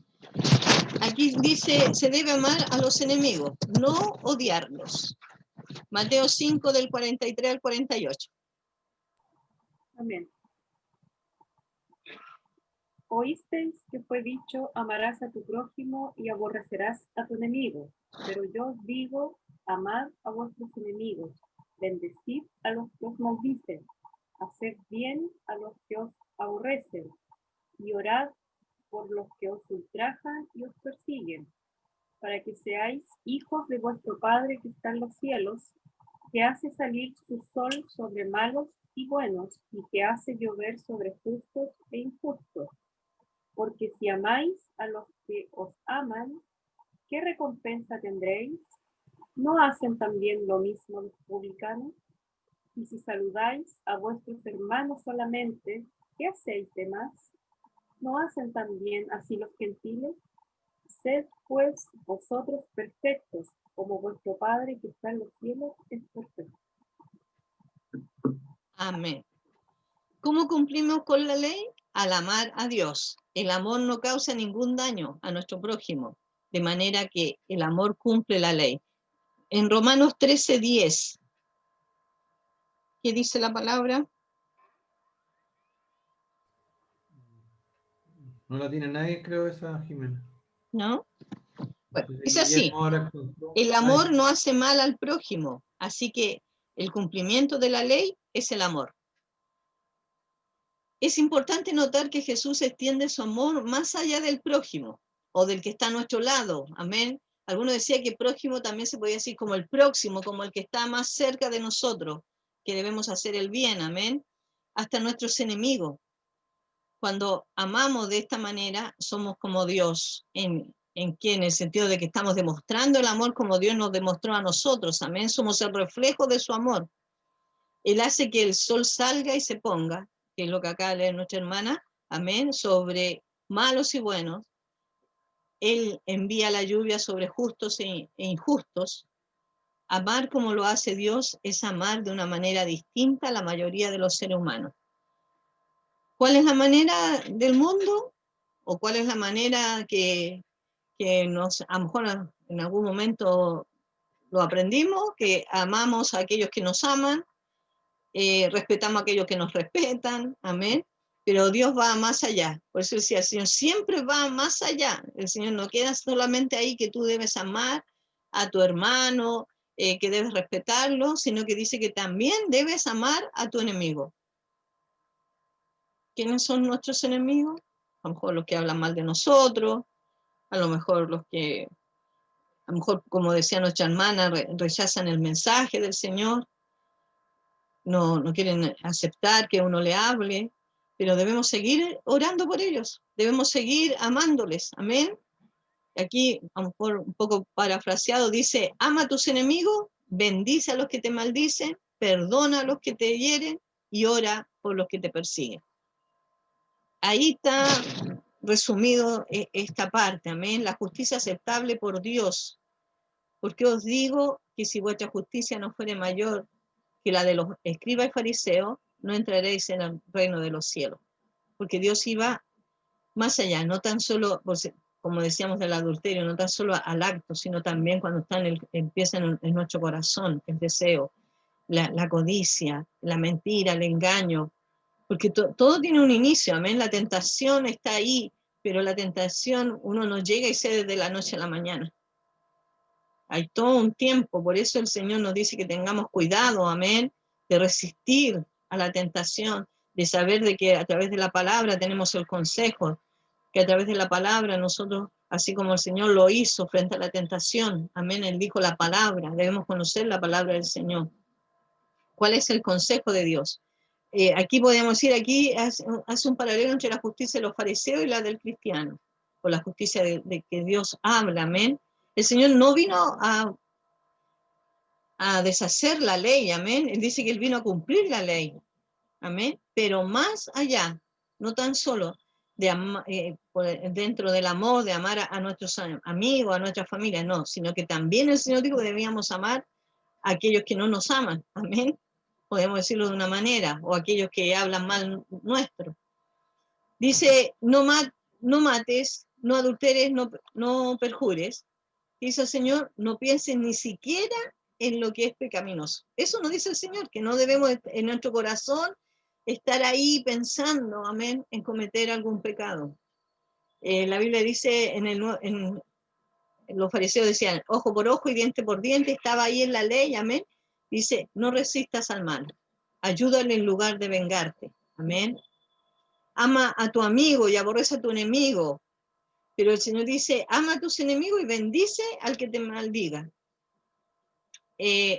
Aquí dice, se debe amar a los enemigos, no odiarlos. Mateo 5 del 43 al 48. Amén. Oísteis que fue dicho, amarás a tu prójimo y aborrecerás a tu enemigo. Pero yo os digo, amad a vuestros enemigos, bendecid a los que os maldicen, haced bien a los que os aborrecen, y orad por los que os ultrajan y os persiguen, para que seáis hijos de vuestro Padre que está en los cielos, que hace salir su sol sobre malos y buenos, y que hace llover sobre justos e injustos. Porque si amáis a los que os aman, ¿qué recompensa tendréis? ¿No hacen también lo mismo los publicanos? Y si saludáis a vuestros hermanos solamente, ¿qué hacéis de más? ¿No hacen también así los gentiles? Sed pues vosotros perfectos, como vuestro Padre que está en los cielos es perfecto. Amén. ¿Cómo cumplimos con la ley? Al amar a Dios. El amor no causa ningún daño a nuestro prójimo, de manera que el amor cumple la ley. En Romanos 13:10, ¿qué dice la palabra? No la tiene nadie, creo, esa, Jimena. ¿No? Bueno, Entonces, es así. Guillermo ahora encontró. El amor no hace mal al prójimo, así que el cumplimiento de la ley es el amor. Es importante notar que Jesús extiende su amor más allá del prójimo o del que está a nuestro lado. Amén. Algunos decían que prójimo también se podía decir como el próximo, como el que está más cerca de nosotros, que debemos hacer el bien. Amén. Hasta nuestros enemigos. Cuando amamos de esta manera, somos como Dios. ¿En qué? En el sentido de que estamos demostrando el amor como Dios nos demostró a nosotros. Amén. Somos el reflejo de su amor. Él hace que el sol salga y se ponga, que es lo que acá lee nuestra hermana, amén, sobre malos y buenos. Él envía la lluvia sobre justos e injustos. Amar como lo hace Dios es amar de una manera distinta a la mayoría de los seres humanos. ¿Cuál es la manera del mundo? ¿O cuál es la manera que a lo mejor en algún momento lo aprendimos? Que amamos a aquellos que nos aman, respetamos a aquellos que nos respetan, amén, pero Dios va más allá. Por eso decía, el Señor siempre va más allá. El Señor no queda solamente ahí que tú debes amar a tu hermano, que debes respetarlo, sino que dice que también debes amar a tu enemigo. ¿Quiénes son nuestros enemigos? A lo mejor los que hablan mal de nosotros, a lo mejor los que, a lo mejor, como decía nuestra hermana, rechazan el mensaje del Señor. No quieren aceptar que uno le hable, pero debemos seguir orando por ellos, debemos seguir amándoles, amén. Aquí, a lo mejor un poco parafraseado, dice, ama a tus enemigos, bendice a los que te maldicen, perdona a los que te hieren y ora por los que te persiguen. Ahí está resumido esta parte, amén, la justicia aceptable por Dios. Porque os digo que si vuestra justicia no fuere mayor que la de los escribas y fariseos, no entraréis en el reino de los cielos. Porque Dios iba más allá, no tan solo, como decíamos del adulterio, no tan solo al acto, sino también cuando empieza en nuestro corazón el deseo, la codicia, la mentira, el engaño. Porque todo tiene un inicio, amén. La tentación está ahí, pero la tentación uno no llega y se desde la noche a la mañana. Hay todo un tiempo, por eso el Señor nos dice que tengamos cuidado, amén, de resistir a la tentación, de saber de que a través de la palabra tenemos el consejo, que a través de la palabra nosotros, así como el Señor lo hizo frente a la tentación, amén, Él dijo la palabra, debemos conocer la palabra del Señor. ¿Cuál es el consejo de Dios? Aquí podemos decir, aquí hace un paralelo entre la justicia de los fariseos y la del cristiano, o la justicia de que Dios habla, amén. El Señor no vino a deshacer la ley, amén. Él dice que Él vino a cumplir la ley, amén. Pero más allá, no tan solo dentro del amor, de amar a nuestros amigos, a nuestra familia, no, sino que también el Señor dijo que debíamos amar a aquellos que no nos aman, amén. Podemos decirlo de una manera, o aquellos que hablan mal nuestro. Dice, no mates, no adulteres, no perjures. Dice el Señor, no pienses ni siquiera en lo que es pecaminoso. Eso nos dice el Señor, que no debemos en nuestro corazón estar ahí pensando, amén, en cometer algún pecado. La Biblia dice, los fariseos decían, ojo por ojo y diente por diente, estaba ahí en la ley, amén. Dice, no resistas al mal, ayúdale en lugar de vengarte, amén. Ama a tu amigo y aborrece a tu enemigo. Pero el Señor dice, ama a tus enemigos y bendice al que te maldiga.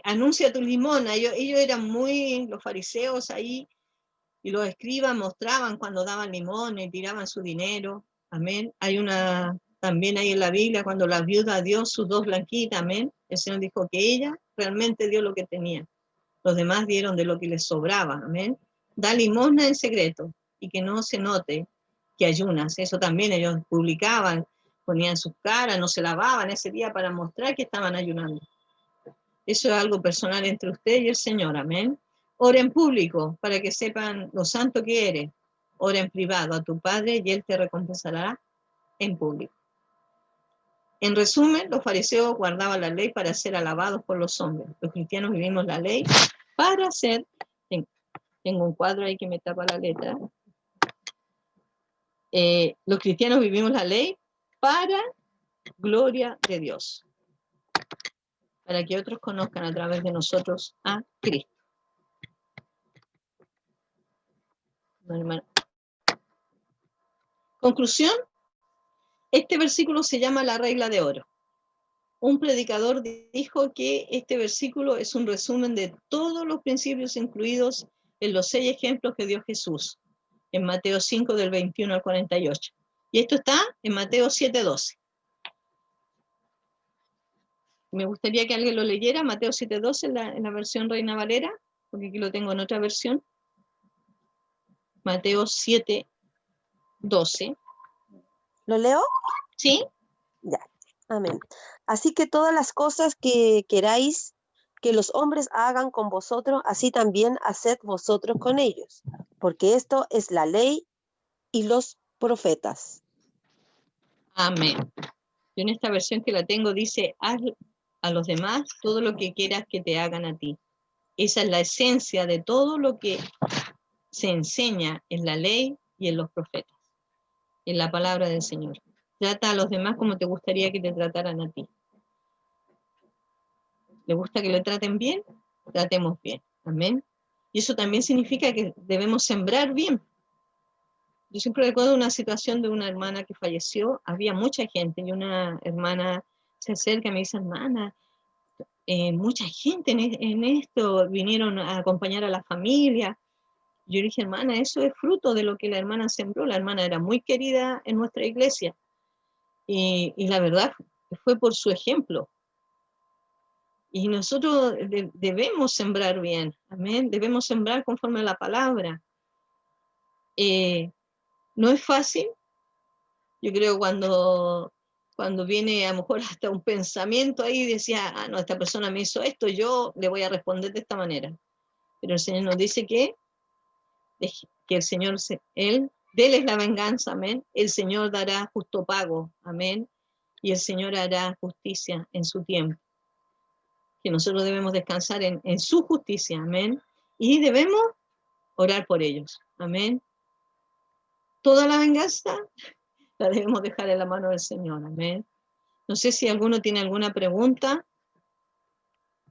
Anuncia tu limosna. Ellos eran los fariseos ahí, y los escribas mostraban cuando daban limosna y tiraban su dinero. Amén. También hay en la Biblia, cuando la viuda dio sus 2 blanquitas, amén. El Señor dijo que ella realmente dio lo que tenía. Los demás dieron de lo que les sobraba, amén. Da limosna en secreto y que no se note que ayunas. Eso también ellos publicaban, ponían sus caras, no se lavaban ese día para mostrar que estaban ayunando. Eso es algo personal entre usted y el Señor, amén. Ora en público para que sepan lo santo que eres. Ora en privado a tu Padre y Él te recompensará en público. En resumen, los fariseos guardaban la ley para ser alabados por los hombres. Los cristianos vivimos la ley para ser... Tengo un cuadro ahí que me tapa la letra. Los cristianos vivimos la ley para gloria de Dios. Para que otros conozcan a través de nosotros a Cristo. Conclusión, este versículo se llama la regla de oro. Un predicador dijo que este versículo es un resumen de todos los principios incluidos en los 6 ejemplos que dio Jesús en Mateo 5 del 21 al 48. Y esto está en Mateo 7:12. Me gustaría que alguien lo leyera, Mateo 7:12 en la versión Reina Valera, porque aquí lo tengo en otra versión. Mateo 7:12. ¿Lo leo? ¿Sí? Ya, amén. Así que todas las cosas que queráis que los hombres hagan con vosotros, así también haced vosotros con ellos, porque esto es la ley y los profetas. Amén. Yo en esta versión que la tengo dice, haz a los demás todo lo que quieras que te hagan a ti. Esa es la esencia de todo lo que se enseña en la ley y en los profetas, en la palabra del Señor. Trata a los demás como te gustaría que te trataran a ti. ¿Le gusta que le traten bien? Tratemos bien. Amén. Y eso también significa que debemos sembrar bien. Yo siempre recuerdo una situación de una hermana que falleció, había mucha gente y una hermana se acerca y me dice, hermana, mucha gente en esto vinieron a acompañar a la familia. Yo le dije, hermana, eso es fruto de lo que la hermana sembró. La hermana era muy querida en nuestra iglesia y la verdad fue por su ejemplo. Y nosotros debemos sembrar bien, amén, debemos sembrar conforme a la palabra. No es fácil, yo creo cuando viene a lo mejor hasta un pensamiento ahí, decía, no, esta persona me hizo esto, yo le voy a responder de esta manera. Pero el Señor nos dice que el Señor, de Él es la venganza, amén, el Señor dará justo pago, amén, y el Señor hará justicia en su tiempo. Que nosotros debemos descansar en su justicia, amén, y debemos orar por ellos, amén. Toda la venganza la debemos dejar en la mano del Señor, amén. No sé si alguno tiene alguna pregunta.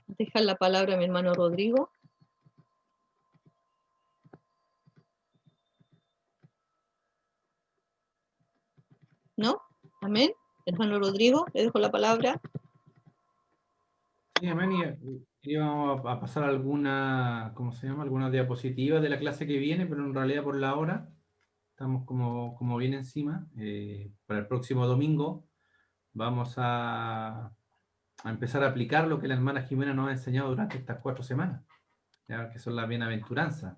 Dejar la palabra a mi hermano Rodrigo. ¿No? Amén. Hermano Rodrigo, le dejo la palabra. Sí, amén, y íbamos a pasar alguna, ¿cómo se llama? Alguna diapositiva de la clase que viene, pero en realidad por la hora estamos como bien encima. Para el próximo domingo vamos a empezar a aplicar lo que la hermana Jimena nos ha enseñado durante estas 4 semanas, ¿ya? Que son las bienaventuranzas.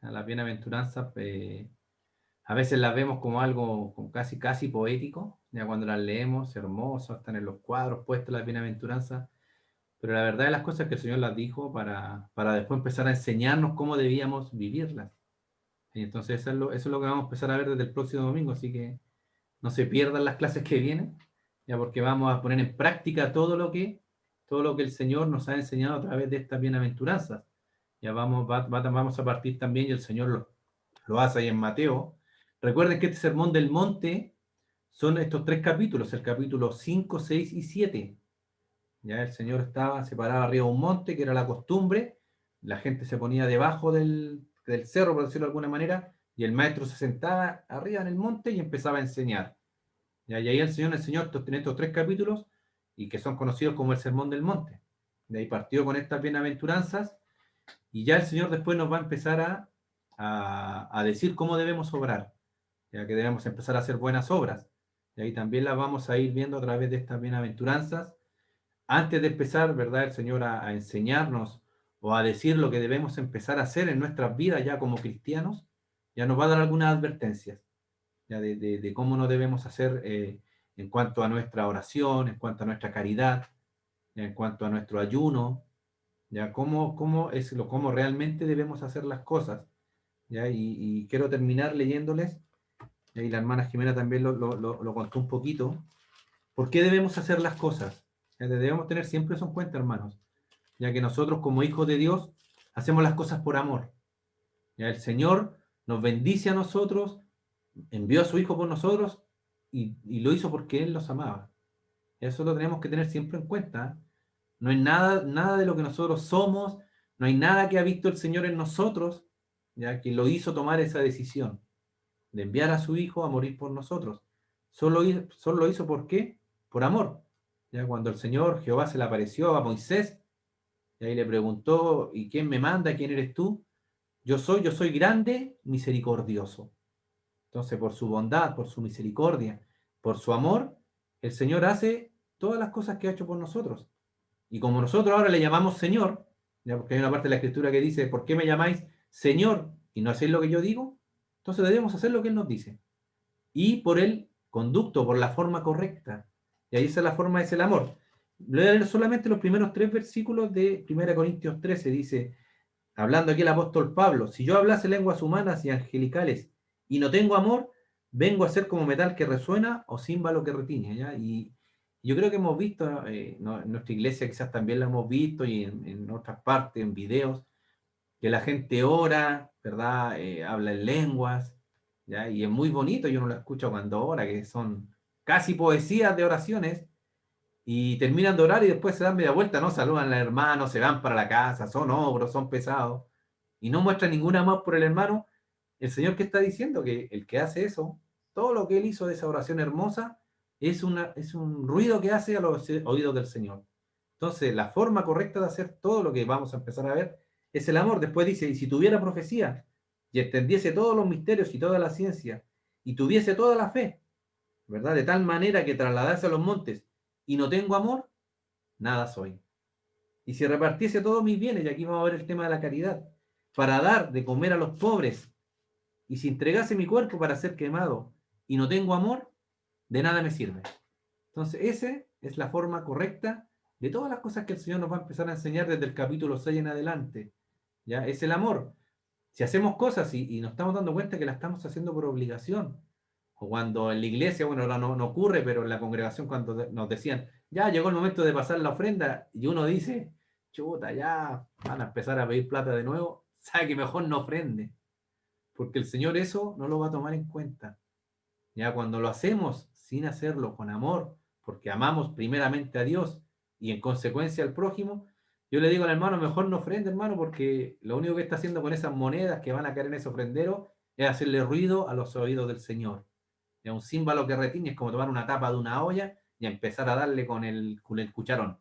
¿Ya? Las bienaventuranzas, a veces las vemos como algo como casi poético, ya cuando las leemos, hermoso, están en los cuadros puestas las bienaventuranzas, pero la verdad de las cosas es que el Señor las dijo para después empezar a enseñarnos cómo debíamos vivirlas. Y entonces eso es lo que vamos a empezar a ver desde el próximo domingo, así que no se pierdan las clases que vienen, ya porque vamos a poner en práctica todo lo que el Señor nos ha enseñado a través de estas bienaventuranzas. Ya vamos a partir también, y el Señor lo hace ahí en Mateo. Recuerden que este sermón del monte son estos 3 capítulos, el capítulo 5, 6 y 7. Ya el Señor estaba separado arriba de un monte, que era la costumbre, la gente se ponía debajo del cerro, por decirlo de alguna manera, y el maestro se sentaba arriba en el monte y empezaba a enseñar. ¿Ya? Y ahí el Señor enseñó estos 3 capítulos, y que son conocidos como el Sermón del Monte. De ahí partió con estas bienaventuranzas, y ya el Señor después nos va a empezar a decir cómo debemos obrar, ya que debemos empezar a hacer buenas obras. Y ahí también las vamos a ir viendo a través de estas bienaventuranzas. Antes de empezar, ¿verdad? El Señor a enseñarnos o a decir lo que debemos empezar a hacer en nuestras vidas ya como cristianos, ya nos va a dar algunas advertencias, ya de cómo no debemos hacer en cuanto a nuestra oración, en cuanto a nuestra caridad, ya en cuanto a nuestro ayuno, ya cómo realmente debemos hacer las cosas. ¿Ya? Y quiero terminar leyéndoles, y la hermana Jimena también lo contó un poquito, ¿por qué debemos hacer las cosas? ¿Ya? Debemos tener siempre eso en cuenta, hermanos, ya que nosotros como hijos de Dios hacemos las cosas por amor. ¿Ya? El Señor nos bendice a nosotros, envió a su Hijo por nosotros y lo hizo porque Él nos amaba. Eso lo tenemos que tener siempre en cuenta. No hay nada de lo que nosotros somos, no hay nada que ha visto el Señor en nosotros, ya que lo hizo tomar esa decisión de enviar a su Hijo a morir por nosotros. Solo lo hizo ¿por qué? Por amor. Ya cuando el Señor Jehová se le apareció a Moisés, y ahí le preguntó, ¿y quién me manda? ¿Quién eres tú? Yo soy grande, misericordioso. Entonces, por su bondad, por su misericordia, por su amor, el Señor hace todas las cosas que ha hecho por nosotros. Y como nosotros ahora le llamamos Señor, ¿ya? Porque hay una parte de la Escritura que dice, ¿por qué me llamáis Señor y no hacéis lo que yo digo? Entonces debemos hacer lo que Él nos dice. Y por el conducto, por la forma correcta. Y ahí esa es la forma, es el amor. Voy a leer solamente los primeros 3 versículos de 1 Corintios 13. Dice, hablando aquí el apóstol Pablo, si yo hablase lenguas humanas y angelicales y no tengo amor, vengo a ser como metal que resuena o címbalo que retiñe. ¿Ya? Y yo creo que hemos visto, en nuestra iglesia quizás también la hemos visto y en otras partes, en videos, que la gente ora, ¿verdad? Habla en lenguas, ¿ya? Y es muy bonito, yo no lo escucho cuando ora, que son casi poesías de oraciones, y terminan de orar y después se dan media vuelta, ¿no? Saludan al hermano, se van para la casa, son ogros, son pesados, y no muestran ningún amor por el hermano. El Señor que está diciendo que el que hace eso, todo lo que él hizo de esa oración hermosa, es un ruido que hace a los oídos del Señor. Entonces, la forma correcta de hacer todo lo que vamos a empezar a ver es el amor. Después dice, y si tuviera profecía, y entendiese todos los misterios y toda la ciencia, y tuviese toda la fe, ¿verdad? De tal manera que trasladase a los montes, y no tengo amor, nada soy. Y si repartiese todos mis bienes, y aquí vamos a ver el tema de la caridad, para dar de comer a los pobres, y si entregase mi cuerpo para ser quemado, y no tengo amor, de nada me sirve. Entonces, esa es la forma correcta de todas las cosas que el Señor nos va a empezar a enseñar desde el capítulo 6 en adelante. ¿Ya? Es el amor. Si hacemos cosas y nos estamos dando cuenta que las estamos haciendo por obligación, o cuando en la iglesia, bueno, ahora no ocurre, pero en la congregación cuando nos decían, ya llegó el momento de pasar la ofrenda, y uno dice, chuta, ya van a empezar a pedir plata de nuevo, sabe que mejor no ofrende, porque el Señor eso no lo va a tomar en cuenta. Ya cuando lo hacemos sin hacerlo con amor, porque amamos primeramente a Dios y en consecuencia al prójimo, yo le digo al hermano, mejor no ofrende, hermano, porque lo único que está haciendo con esas monedas que van a caer en ese ofrendero es hacerle ruido a los oídos del Señor. Ya un címbalo que retiñe es como tomar una tapa de una olla y empezar a darle con el cucharón.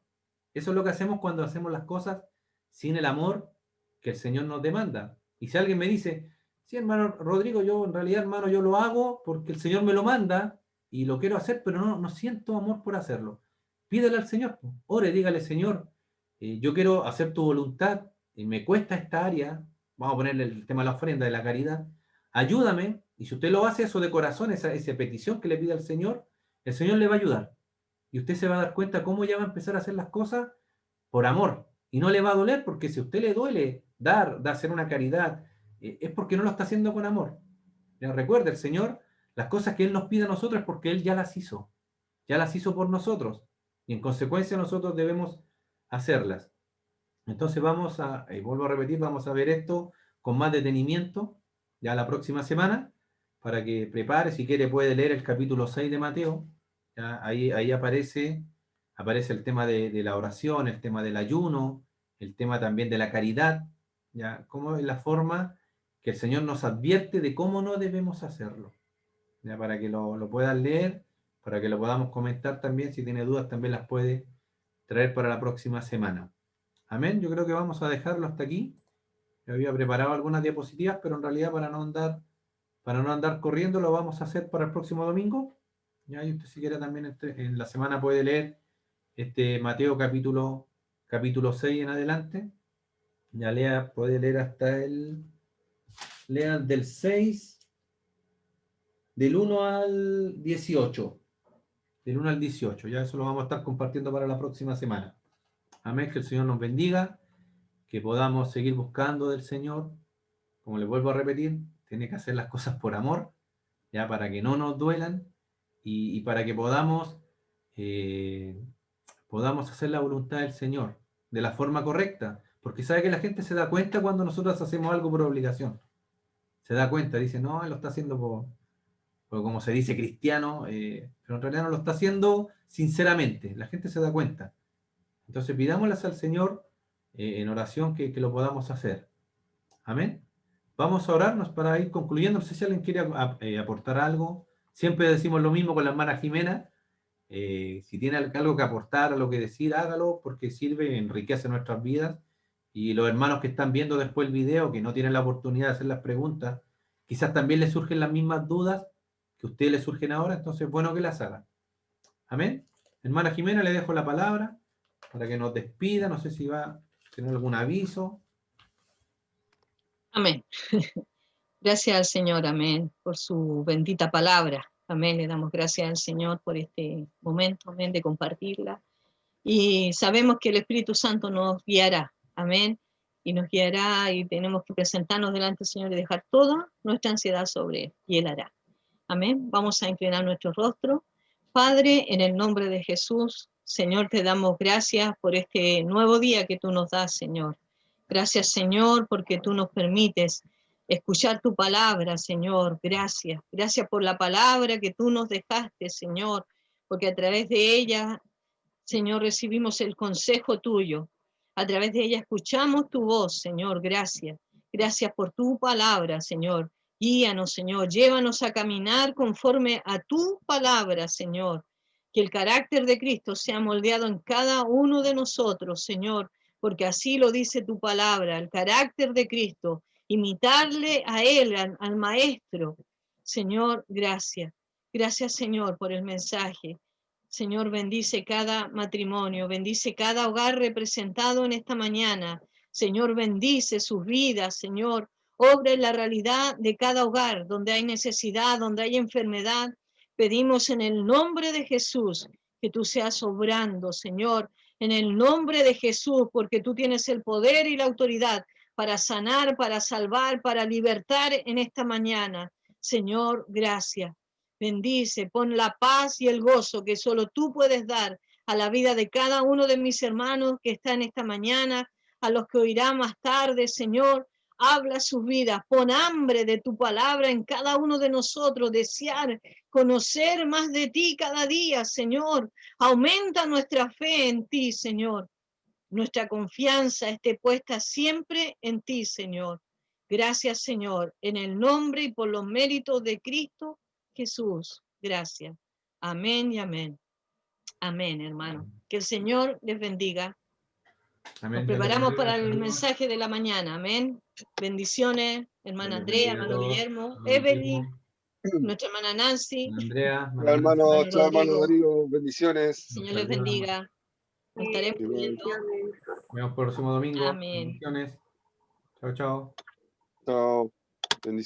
Eso es lo que hacemos cuando hacemos las cosas sin el amor que el Señor nos demanda. Y si alguien me dice, sí, hermano Rodrigo, yo en realidad, hermano, yo lo hago porque el Señor me lo manda y lo quiero hacer, pero no siento amor por hacerlo. Pídele al Señor, ore, dígale, Señor, yo quiero hacer tu voluntad, y me cuesta esta área, vamos a ponerle el tema de la ofrenda, de la caridad, ayúdame, y si usted lo hace eso de corazón, esa petición que le pide al Señor, el Señor le va a ayudar. Y usted se va a dar cuenta cómo ya va a empezar a hacer las cosas por amor. Y no le va a doler, porque si a usted le duele hacer una caridad, es porque no lo está haciendo con amor. Ya recuerde, el Señor, las cosas que Él nos pide a nosotros es porque Él ya las hizo por nosotros. Y en consecuencia nosotros debemos hacerlas. Entonces vamos a, y vuelvo a repetir, vamos a ver esto con más detenimiento ya la próxima semana, para que prepare, si quiere puede leer el capítulo 6 de Mateo. ¿Ya? Ahí aparece el tema de la oración, el tema del ayuno, el tema también de la caridad, ¿ya? Cómo es la forma que el Señor nos advierte de cómo no debemos hacerlo, ¿ya? Para que lo puedan leer, para que lo podamos comentar también, si tiene dudas también las puede traer para la próxima semana. Amén, yo creo que vamos a dejarlo hasta aquí. Yo había preparado algunas diapositivas, pero en realidad para no andar corriendo lo vamos a hacer para el próximo domingo. Ya, y usted si quiere también en la semana puede leer Mateo capítulo 6 en adelante. Ya puede leer lea del 6, del 1 al 18. Del 1 al 18, ya eso lo vamos a estar compartiendo para la próxima semana. Amén, que el Señor nos bendiga, que podamos seguir buscando del Señor. Como les vuelvo a repetir, tiene que hacer las cosas por amor, ya para que no nos duelan y para que podamos hacer la voluntad del Señor de la forma correcta, porque sabe que la gente se da cuenta cuando nosotros hacemos algo por obligación. Se da cuenta, dice, no, él lo está haciendo por como se dice cristiano, pero en realidad no lo está haciendo sinceramente. La gente se da cuenta. Entonces pidámosles al Señor en oración que lo podamos hacer. Amén. Vamos a orarnos para ir concluyendo. No sé si alguien quiere aportar algo. Siempre decimos lo mismo con la hermana Jimena. Si tiene algo que aportar, algo que decir, hágalo, porque sirve, enriquece nuestras vidas. Y los hermanos que están viendo después el video, que no tienen la oportunidad de hacer las preguntas, quizás también les surgen las mismas dudas que a ustedes les surgen ahora, entonces es bueno que las hagan. Amén. Hermana Jimena, le dejo la palabra para que nos despida. No sé si va a tener algún aviso. Amén. Gracias al Señor, amén, por su bendita palabra. Amén, le damos gracias al Señor por este momento, amén, de compartirla. Y sabemos que el Espíritu Santo nos guiará, amén, y nos guiará y tenemos que presentarnos delante del Señor y dejar toda nuestra ansiedad sobre Él, y Él hará. Amén, vamos a inclinar nuestro rostro. Padre, en el nombre de Jesús, Señor, te damos gracias por este nuevo día que tú nos das, Señor. Gracias, Señor, porque tú nos permites escuchar tu palabra, Señor. Gracias. Gracias por la palabra que tú nos dejaste, Señor, porque a través de ella, Señor, recibimos el consejo tuyo. A través de ella escuchamos tu voz, Señor. Gracias. Gracias por tu palabra, Señor. Guíanos, Señor. Llévanos a caminar conforme a tu palabra, Señor. Que el carácter de Cristo sea moldeado en cada uno de nosotros, Señor, porque así lo dice tu palabra, el carácter de Cristo, imitarle a Él, al Maestro. Señor, gracias. Gracias, Señor, por el mensaje. Señor, bendice cada matrimonio, bendice cada hogar representado en esta mañana. Señor, bendice sus vidas, Señor. Obra en la realidad de cada hogar, donde hay necesidad, donde hay enfermedad. Pedimos en el nombre de Jesús que tú seas obrando, Señor, en el nombre de Jesús, porque tú tienes el poder y la autoridad para sanar, para salvar, para libertar en esta mañana. Señor, gracias. Bendice, pon la paz y el gozo que solo tú puedes dar a la vida de cada uno de mis hermanos que está en esta mañana, a los que oirá más tarde, Señor. Habla sus vidas, pon hambre de tu palabra en cada uno de nosotros, desear conocer más de ti cada día, Señor. Aumenta nuestra fe en ti, Señor. Nuestra confianza esté puesta siempre en ti, Señor. Gracias, Señor, en el nombre y por los méritos de Cristo Jesús. Gracias. Amén y amén. Amén, hermano. Que el Señor les bendiga. Amén. Nos Dios les preparamos bendiga, para el saludos. mensaje de la mañana. Amén. Bendiciones, hermana Dios les Andrea, bendiga a hermano todos. Guillermo, Hermano Evelyn, Guillermo, nuestra hermana Nancy, hermana Andrea, Chao, hermana hermano, Nancy. chao, hermano Rodrigo. Darío, bendiciones. Señor les bendiga. Nos Sí, estaremos viendo. bendiciones. Nos vemos el próximo domingo. Amén. Bendiciones. Chao, chao. Chao, bendiciones.